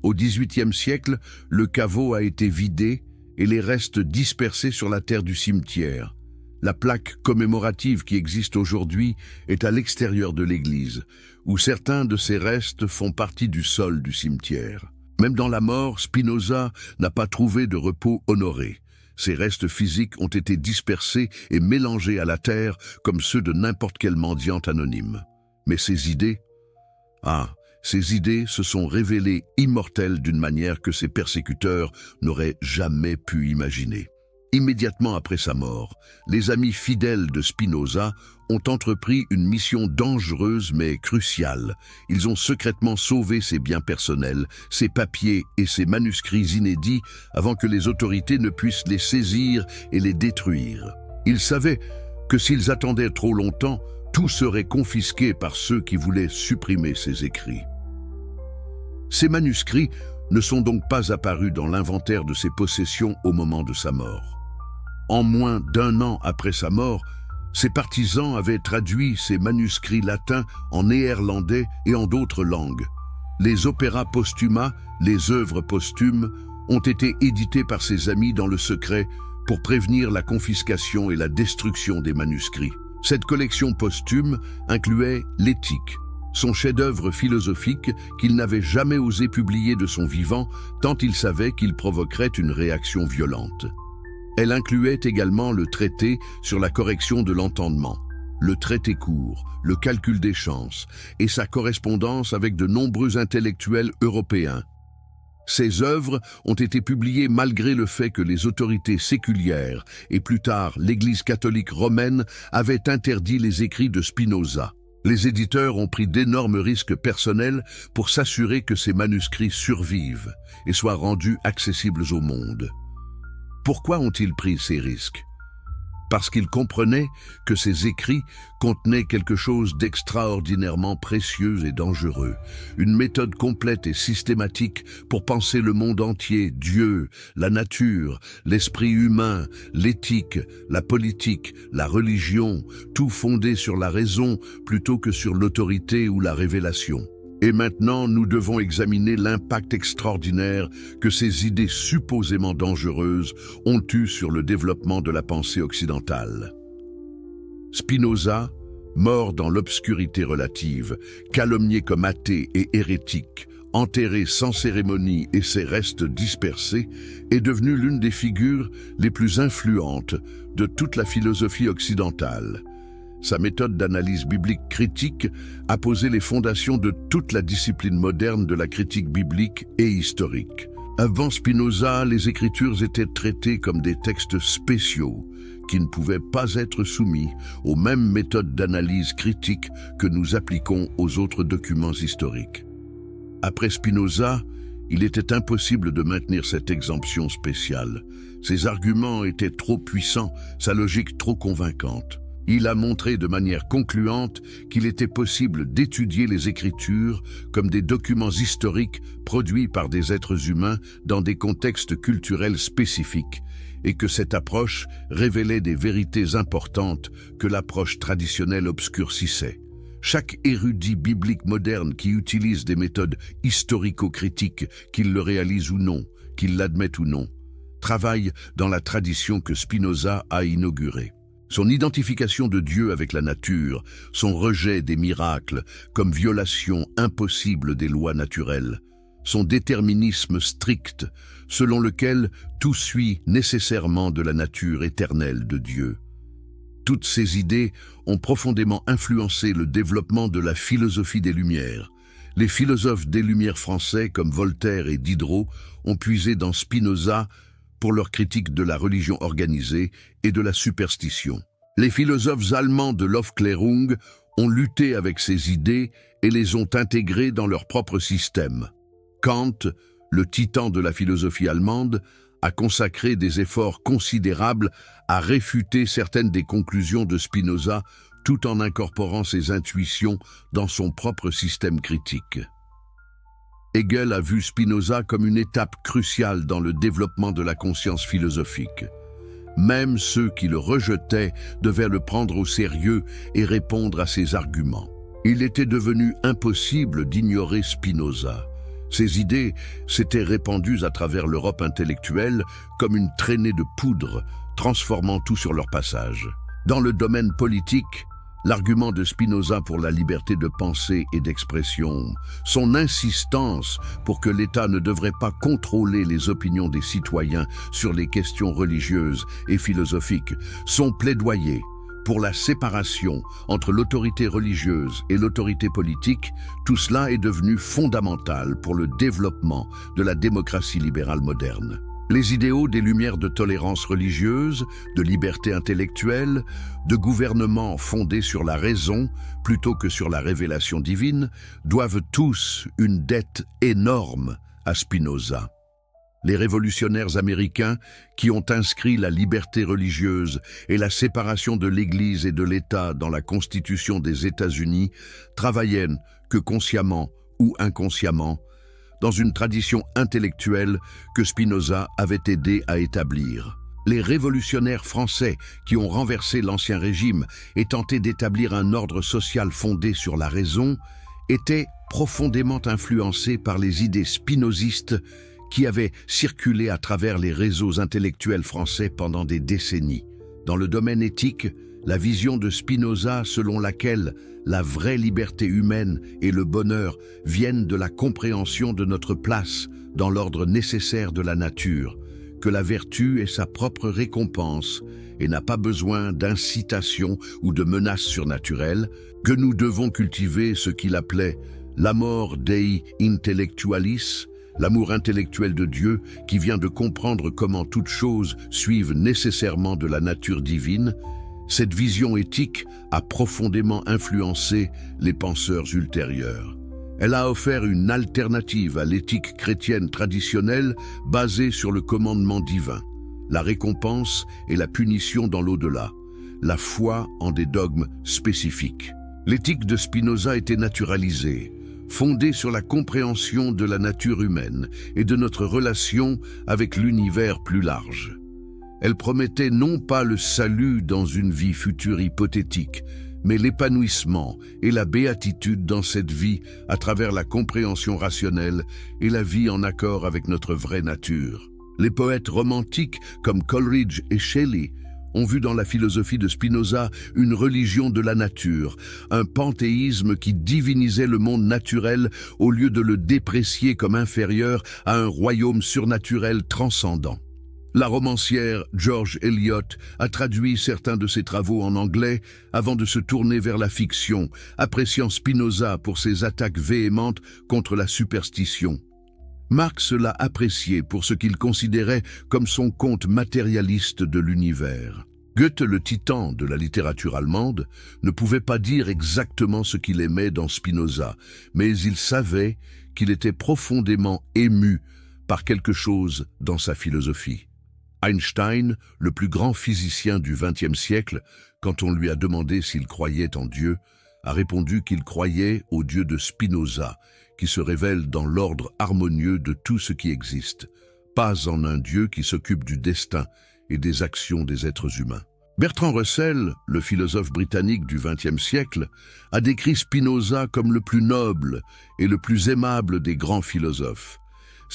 Au XVIIIe siècle, le caveau a été vidé et les restes dispersés sur la terre du cimetière. La plaque commémorative qui existe aujourd'hui est à l'extérieur de l'église, où certains de ses restes font partie du sol du cimetière. Même dans la mort, Spinoza n'a pas trouvé de repos honoré. Ses restes physiques ont été dispersés et mélangés à la terre comme ceux de n'importe quel mendiant anonyme. Mais ses idées se sont révélées immortelles d'une manière que ses persécuteurs n'auraient jamais pu imaginer. Immédiatement après sa mort, les amis fidèles de Spinoza ont entrepris une mission dangereuse mais cruciale. Ils ont secrètement sauvé ses biens personnels, ses papiers et ses manuscrits inédits avant que les autorités ne puissent les saisir et les détruire. Ils savaient que s'ils attendaient trop longtemps, tout serait confisqué par ceux qui voulaient supprimer ses écrits. Ces manuscrits ne sont donc pas apparus dans l'inventaire de ses possessions au moment de sa mort. En moins d'1 an après sa mort, ses partisans avaient traduit ces manuscrits latins en néerlandais et en d'autres langues. Les opéras posthumas, les œuvres posthumes, ont été édités par ses amis dans le secret pour prévenir la confiscation et la destruction des manuscrits. Cette collection posthume incluait l'Éthique, son chef-d'œuvre philosophique qu'il n'avait jamais osé publier de son vivant tant il savait qu'il provoquerait une réaction violente. Elle incluait également le traité sur la correction de l'entendement, le traité court, le calcul des chances et sa correspondance avec de nombreux intellectuels européens. Ces œuvres ont été publiées malgré le fait que les autorités séculières et plus tard l'Église catholique romaine avaient interdit les écrits de Spinoza. Les éditeurs ont pris d'énormes risques personnels pour s'assurer que ces manuscrits survivent et soient rendus accessibles au monde. Pourquoi ont-ils pris ces risques? Parce qu'ils comprenaient que ces écrits contenaient quelque chose d'extraordinairement précieux et dangereux, une méthode complète et systématique pour penser le monde entier, Dieu, la nature, l'esprit humain, l'éthique, la politique, la religion, tout fondé sur la raison plutôt que sur l'autorité ou la révélation. Et maintenant, nous devons examiner l'impact extraordinaire que ces idées supposément dangereuses ont eu sur le développement de la pensée occidentale. Spinoza, mort dans l'obscurité relative, calomnié comme athée et hérétique, enterré sans cérémonie et ses restes dispersés, est devenu l'une des figures les plus influentes de toute la philosophie occidentale. Sa méthode d'analyse biblique critique a posé les fondations de toute la discipline moderne de la critique biblique et historique. Avant Spinoza, les Écritures étaient traitées comme des textes spéciaux qui ne pouvaient pas être soumis aux mêmes méthodes d'analyse critique que nous appliquons aux autres documents historiques. Après Spinoza, il était impossible de maintenir cette exemption spéciale. Ses arguments étaient trop puissants, sa logique trop convaincante. Il a montré de manière concluante qu'il était possible d'étudier les Écritures comme des documents historiques produits par des êtres humains dans des contextes culturels spécifiques et que cette approche révélait des vérités importantes que l'approche traditionnelle obscurcissait. Chaque érudit biblique moderne qui utilise des méthodes historico-critiques, qu'il le réalise ou non, qu'il l'admette ou non, travaille dans la tradition que Spinoza a inaugurée. Son identification de Dieu avec la nature, son rejet des miracles comme violation impossible des lois naturelles, son déterminisme strict selon lequel tout suit nécessairement de la nature éternelle de Dieu. Toutes ces idées ont profondément influencé le développement de la philosophie des Lumières. Les philosophes des Lumières français comme Voltaire et Diderot ont puisé dans Spinoza pour leur critique de la religion organisée et de la superstition. Les philosophes allemands de l'Aufklärung ont lutté avec ces idées et les ont intégrées dans leur propre système. Kant, le titan de la philosophie allemande, a consacré des efforts considérables à réfuter certaines des conclusions de Spinoza tout en incorporant ses intuitions dans son propre système critique. Hegel a vu Spinoza comme une étape cruciale dans le développement de la conscience philosophique. Même ceux qui le rejetaient devaient le prendre au sérieux et répondre à ses arguments. Il était devenu impossible d'ignorer Spinoza. Ses idées s'étaient répandues à travers l'Europe intellectuelle comme une traînée de poudre, transformant tout sur leur passage. Dans le domaine politique, l'argument de Spinoza pour la liberté de pensée et d'expression, son insistance pour que l'État ne devrait pas contrôler les opinions des citoyens sur les questions religieuses et philosophiques, son plaidoyer pour la séparation entre l'autorité religieuse et l'autorité politique, tout cela est devenu fondamental pour le développement de la démocratie libérale moderne. Les idéaux des lumières de tolérance religieuse, de liberté intellectuelle, de gouvernement fondé sur la raison plutôt que sur la révélation divine, doivent tous une dette énorme à Spinoza. Les révolutionnaires américains qui ont inscrit la liberté religieuse et la séparation de l'Église et de l'État dans la Constitution des États-Unis travaillaient, que consciemment ou inconsciemment, dans une tradition intellectuelle que Spinoza avait aidé à établir. Les révolutionnaires français qui ont renversé l'Ancien Régime et tenté d'établir un ordre social fondé sur la raison étaient profondément influencés par les idées spinozistes qui avaient circulé à travers les réseaux intellectuels français pendant des décennies. Dans le domaine éthique, la vision de Spinoza selon laquelle la vraie liberté humaine et le bonheur viennent de la compréhension de notre place dans l'ordre nécessaire de la nature, que la vertu est sa propre récompense et n'a pas besoin d'incitation ou de menaces surnaturelles, que nous devons cultiver ce qu'il appelait l'amor Dei intellectualis, l'amour intellectuel de Dieu qui vient de comprendre comment toutes choses suivent nécessairement de la nature divine. Cette vision éthique a profondément influencé les penseurs ultérieurs. Elle a offert une alternative à l'éthique chrétienne traditionnelle basée sur le commandement divin, la récompense et la punition dans l'au-delà, la foi en des dogmes spécifiques. L'éthique de Spinoza était naturalisée, fondée sur la compréhension de la nature humaine et de notre relation avec l'univers plus large. Elle promettait non pas le salut dans une vie future hypothétique, mais l'épanouissement et la béatitude dans cette vie à travers la compréhension rationnelle et la vie en accord avec notre vraie nature. Les poètes romantiques comme Coleridge et Shelley ont vu dans la philosophie de Spinoza une religion de la nature, un panthéisme qui divinisait le monde naturel au lieu de le déprécier comme inférieur à un royaume surnaturel transcendant. La romancière George Eliot a traduit certains de ses travaux en anglais avant de se tourner vers la fiction, appréciant Spinoza pour ses attaques véhémentes contre la superstition. Marx l'a apprécié pour ce qu'il considérait comme son conte matérialiste de l'univers. Goethe, le titan de la littérature allemande, ne pouvait pas dire exactement ce qu'il aimait dans Spinoza, mais il savait qu'il était profondément ému par quelque chose dans sa philosophie. Einstein, le plus grand physicien du XXe siècle, quand on lui a demandé s'il croyait en Dieu, a répondu qu'il croyait au Dieu de Spinoza, qui se révèle dans l'ordre harmonieux de tout ce qui existe, pas en un Dieu qui s'occupe du destin et des actions des êtres humains. Bertrand Russell, le philosophe britannique du XXe siècle, a décrit Spinoza comme le plus noble et le plus aimable des grands philosophes.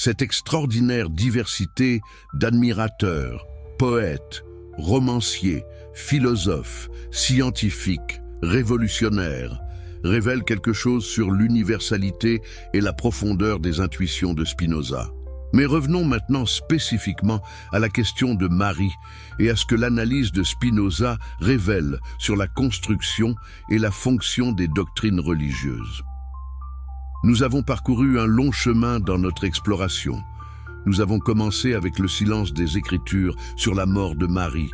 Cette extraordinaire diversité d'admirateurs, poètes, romanciers, philosophes, scientifiques, révolutionnaires, révèle quelque chose sur l'universalité et la profondeur des intuitions de Spinoza. Mais revenons maintenant spécifiquement à la question de Marie et à ce que l'analyse de Spinoza révèle sur la construction et la fonction des doctrines religieuses. Nous avons parcouru un long chemin dans notre exploration. Nous avons commencé avec le silence des Écritures sur la mort de Marie,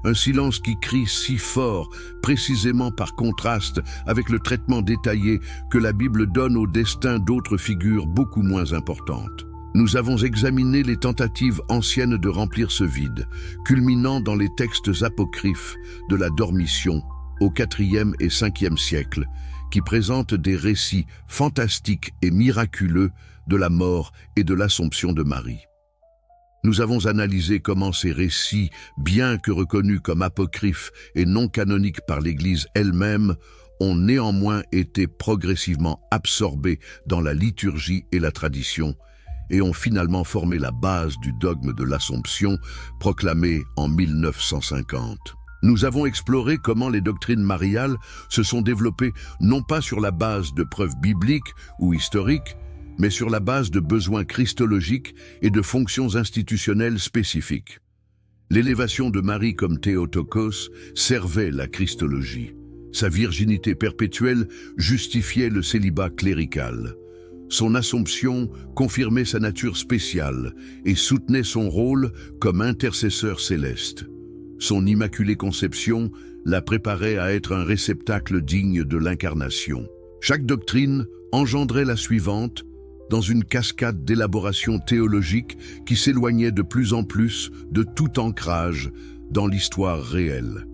un silence qui crie si fort, précisément par contraste avec le traitement détaillé que la Bible donne au destin d'autres figures beaucoup moins importantes. Nous avons examiné les tentatives anciennes de remplir ce vide, culminant dans les textes apocryphes de la Dormition au IVe et Ve siècle, qui présente des récits fantastiques et miraculeux de la mort et de l'Assomption de Marie. Nous avons analysé comment ces récits, bien que reconnus comme apocryphes et non canoniques par l'Église elle-même, ont néanmoins été progressivement absorbés dans la liturgie et la tradition, et ont finalement formé la base du dogme de l'Assomption, proclamé en 1950. Nous avons exploré comment les doctrines mariales se sont développées non pas sur la base de preuves bibliques ou historiques, mais sur la base de besoins christologiques et de fonctions institutionnelles spécifiques. L'élévation de Marie comme Théotokos servait la Christologie. Sa virginité perpétuelle justifiait le célibat clérical. Son Assomption confirmait sa nature spéciale et soutenait son rôle comme intercesseur céleste. Son Immaculée Conception la préparait à être un réceptacle digne de l'incarnation. Chaque doctrine engendrait la suivante, dans une cascade d'élaboration théologique qui s'éloignait de plus en plus de tout ancrage dans l'histoire réelle.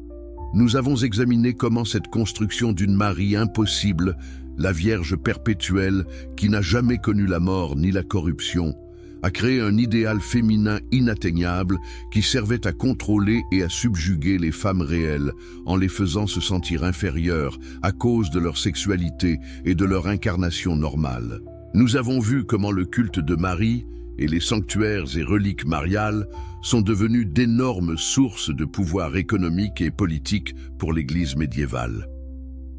Nous avons examiné comment cette construction d'une Marie impossible, la Vierge perpétuelle qui n'a jamais connu la mort ni la corruption, a créé un idéal féminin inatteignable qui servait à contrôler et à subjuguer les femmes réelles en les faisant se sentir inférieures à cause de leur sexualité et de leur incarnation normale. Nous avons vu comment le culte de Marie et les sanctuaires et reliques mariales sont devenus d'énormes sources de pouvoir économique et politique pour l'Église médiévale.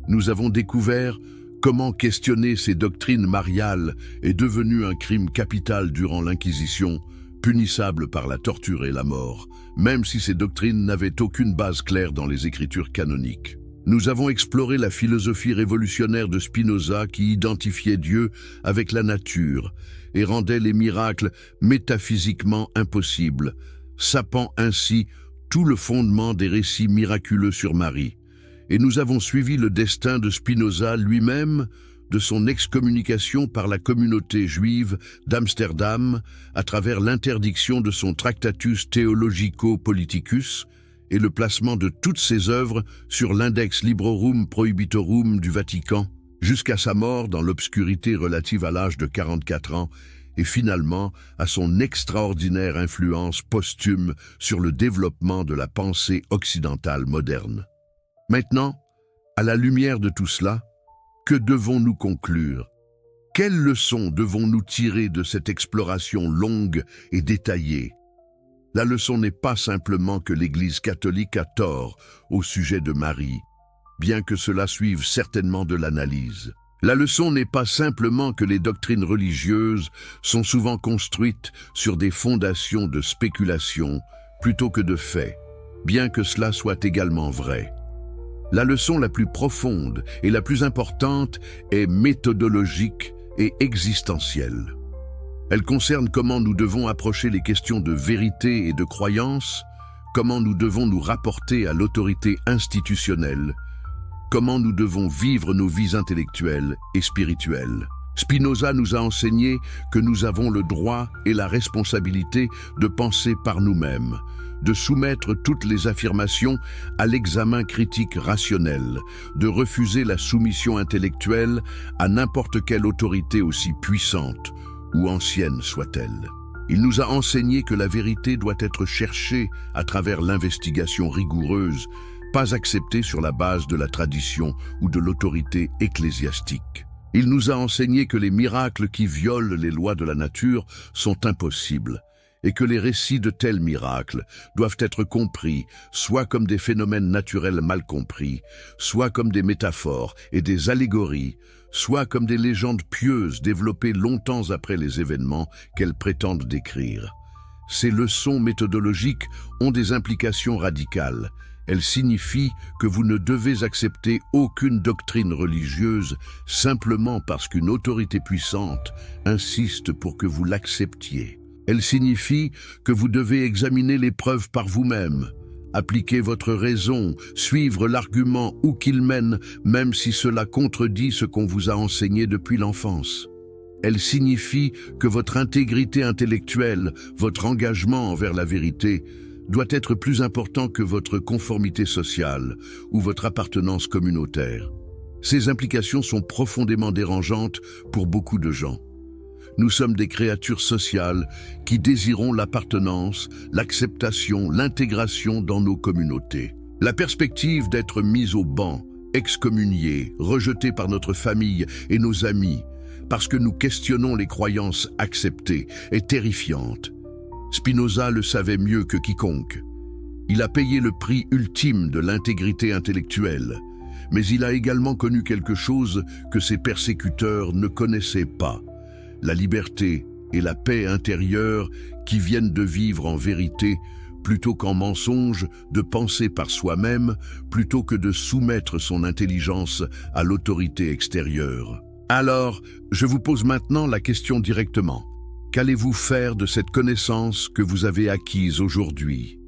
Nous avons découvert comment questionner ces doctrines mariales est devenu un crime capital durant l'Inquisition, punissable par la torture et la mort, même si ces doctrines n'avaient aucune base claire dans les écritures canoniques. Nous avons exploré la philosophie révolutionnaire de Spinoza qui identifiait Dieu avec la nature et rendait les miracles métaphysiquement impossibles, sapant ainsi tout le fondement des récits miraculeux sur Marie. Et nous avons suivi le destin de Spinoza lui-même, de son excommunication par la communauté juive d'Amsterdam à travers l'interdiction de son Tractatus Theologico-Politicus, et le placement de toutes ses œuvres sur l'Index Librorum Prohibitorum du Vatican, jusqu'à sa mort dans l'obscurité relative à l'âge de 44 ans, et finalement à son extraordinaire influence posthume sur le développement de la pensée occidentale moderne. Maintenant, à la lumière de tout cela, que devons-nous conclure? Quelles leçons devons-nous tirer de cette exploration longue et détaillée? La leçon n'est pas simplement que l'Église catholique a tort au sujet de Marie, bien que cela suive certainement de l'analyse. La leçon n'est pas simplement que les doctrines religieuses sont souvent construites sur des fondations de spéculation plutôt que de faits, bien que cela soit également vrai. La leçon la plus profonde et la plus importante est méthodologique et existentielle. Elle concerne comment nous devons approcher les questions de vérité et de croyance, comment nous devons nous rapporter à l'autorité institutionnelle, comment nous devons vivre nos vies intellectuelles et spirituelles. Spinoza nous a enseigné que nous avons le droit et la responsabilité de penser par nous-mêmes, de soumettre toutes les affirmations à l'examen critique rationnel, de refuser la soumission intellectuelle à n'importe quelle autorité aussi puissante ou ancienne soit-elle. Il nous a enseigné que la vérité doit être cherchée à travers l'investigation rigoureuse, pas acceptée sur la base de la tradition ou de l'autorité ecclésiastique. Il nous a enseigné que les miracles qui violent les lois de la nature sont impossibles et que les récits de tels miracles doivent être compris soit comme des phénomènes naturels mal compris, soit comme des métaphores et des allégories, soit comme des légendes pieuses développées longtemps après les événements qu'elles prétendent décrire. Ces leçons méthodologiques ont des implications radicales. Elles signifient que vous ne devez accepter aucune doctrine religieuse simplement parce qu'une autorité puissante insiste pour que vous l'acceptiez. Elles signifient que vous devez examiner les preuves par vous-même, appliquer votre raison, suivre l'argument où qu'il mène, même si cela contredit ce qu'on vous a enseigné depuis l'enfance. Elles signifient que votre intégrité intellectuelle, votre engagement envers la vérité, doit être plus important que votre conformité sociale ou votre appartenance communautaire. Ces implications sont profondément dérangeantes pour beaucoup de gens. Nous sommes des créatures sociales qui désirons l'appartenance, l'acceptation, l'intégration dans nos communautés. La perspective d'être mis au ban, excommuniés, rejetés par notre famille et nos amis, parce que nous questionnons les croyances acceptées, est terrifiante. Spinoza le savait mieux que quiconque. Il a payé le prix ultime de l'intégrité intellectuelle, mais il a également connu quelque chose que ses persécuteurs ne connaissaient pas, la liberté et la paix intérieure qui viennent de vivre en vérité plutôt qu'en mensonge, de penser par soi-même plutôt que de soumettre son intelligence à l'autorité extérieure. Alors, je vous pose maintenant la question directement. Qu'allez-vous faire de cette connaissance que vous avez acquise aujourd'hui?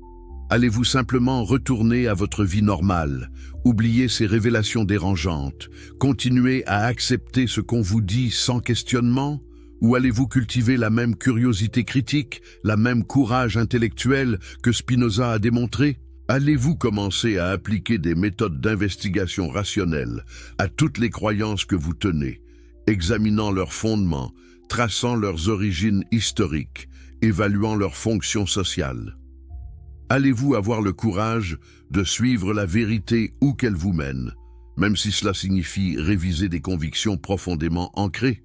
Allez-vous simplement retourner à votre vie normale, oublier ces révélations dérangeantes, continuer à accepter ce qu'on vous dit sans questionnement? Ou allez-vous cultiver la même curiosité critique, la même courage intellectuel que Spinoza a démontré? Allez-vous commencer à appliquer des méthodes d'investigation rationnelle à toutes les croyances que vous tenez, examinant leurs fondements, traçant leurs origines historiques, évaluant leurs fonctions sociales? Allez-vous avoir le courage de suivre la vérité où qu'elle vous mène, même si cela signifie réviser des convictions profondément ancrées?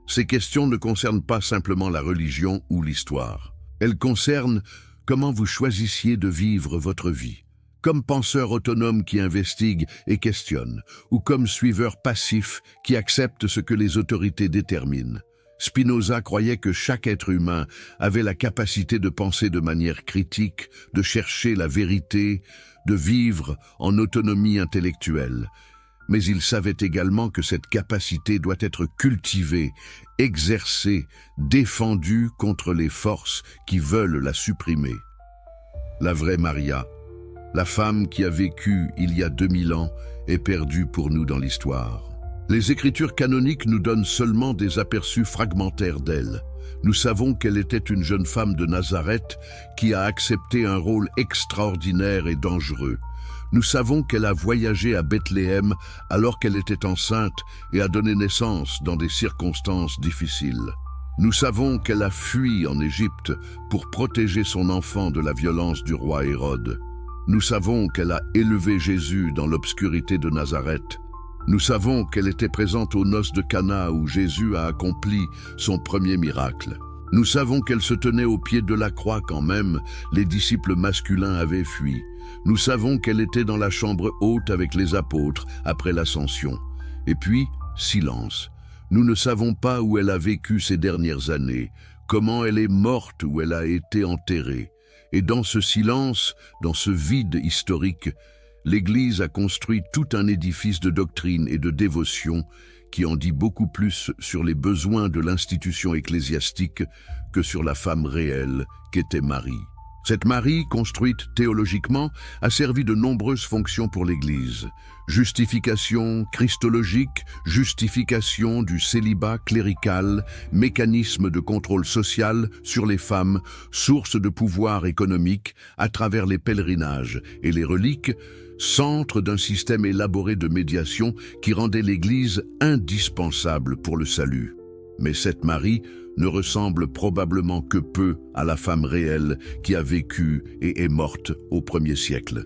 Ces questions ne concernent pas simplement la religion ou l'histoire. Elles concernent comment vous choisissiez de vivre votre vie, comme penseur autonome qui investigue et questionne, ou comme suiveur passif qui accepte ce que les autorités déterminent. Spinoza croyait que chaque être humain avait la capacité de penser de manière critique, de chercher la vérité, de vivre en autonomie intellectuelle. Mais il savait également que cette capacité doit être cultivée, exercée, défendue contre les forces qui veulent la supprimer. La vraie Maria, la femme qui a vécu il y a 2000 ans, est perdue pour nous dans l'histoire. Les écritures canoniques nous donnent seulement des aperçus fragmentaires d'elle. Nous savons qu'elle était une jeune femme de Nazareth qui a accepté un rôle extraordinaire et dangereux. Nous savons qu'elle a voyagé à Bethléem alors qu'elle était enceinte et a donné naissance dans des circonstances difficiles. Nous savons qu'elle a fui en Égypte pour protéger son enfant de la violence du roi Hérode. Nous savons qu'elle a élevé Jésus dans l'obscurité de Nazareth. Nous savons qu'elle était présente aux noces de Cana où Jésus a accompli son premier miracle. Nous savons qu'elle se tenait au pied de la croix quand même les disciples masculins avaient fui. Nous savons qu'elle était dans la chambre haute avec les apôtres après l'ascension. Et puis, silence. Nous ne savons pas où elle a vécu ces dernières années, comment elle est morte ou elle a été enterrée. Et dans ce silence, dans ce vide historique, l'Église a construit tout un édifice de doctrine et de dévotion qui en dit beaucoup plus sur les besoins de l'institution ecclésiastique que sur la femme réelle qu'était Marie. Cette Marie, construite théologiquement, a servi de nombreuses fonctions pour l'Église. Justification christologique, justification du célibat clérical, mécanisme de contrôle social sur les femmes, source de pouvoir économique à travers les pèlerinages et les reliques, centre d'un système élaboré de médiation qui rendait l'Église indispensable pour le salut. Mais cette Marie ne ressemble probablement que peu à la femme réelle qui a vécu et est morte au 1er siècle.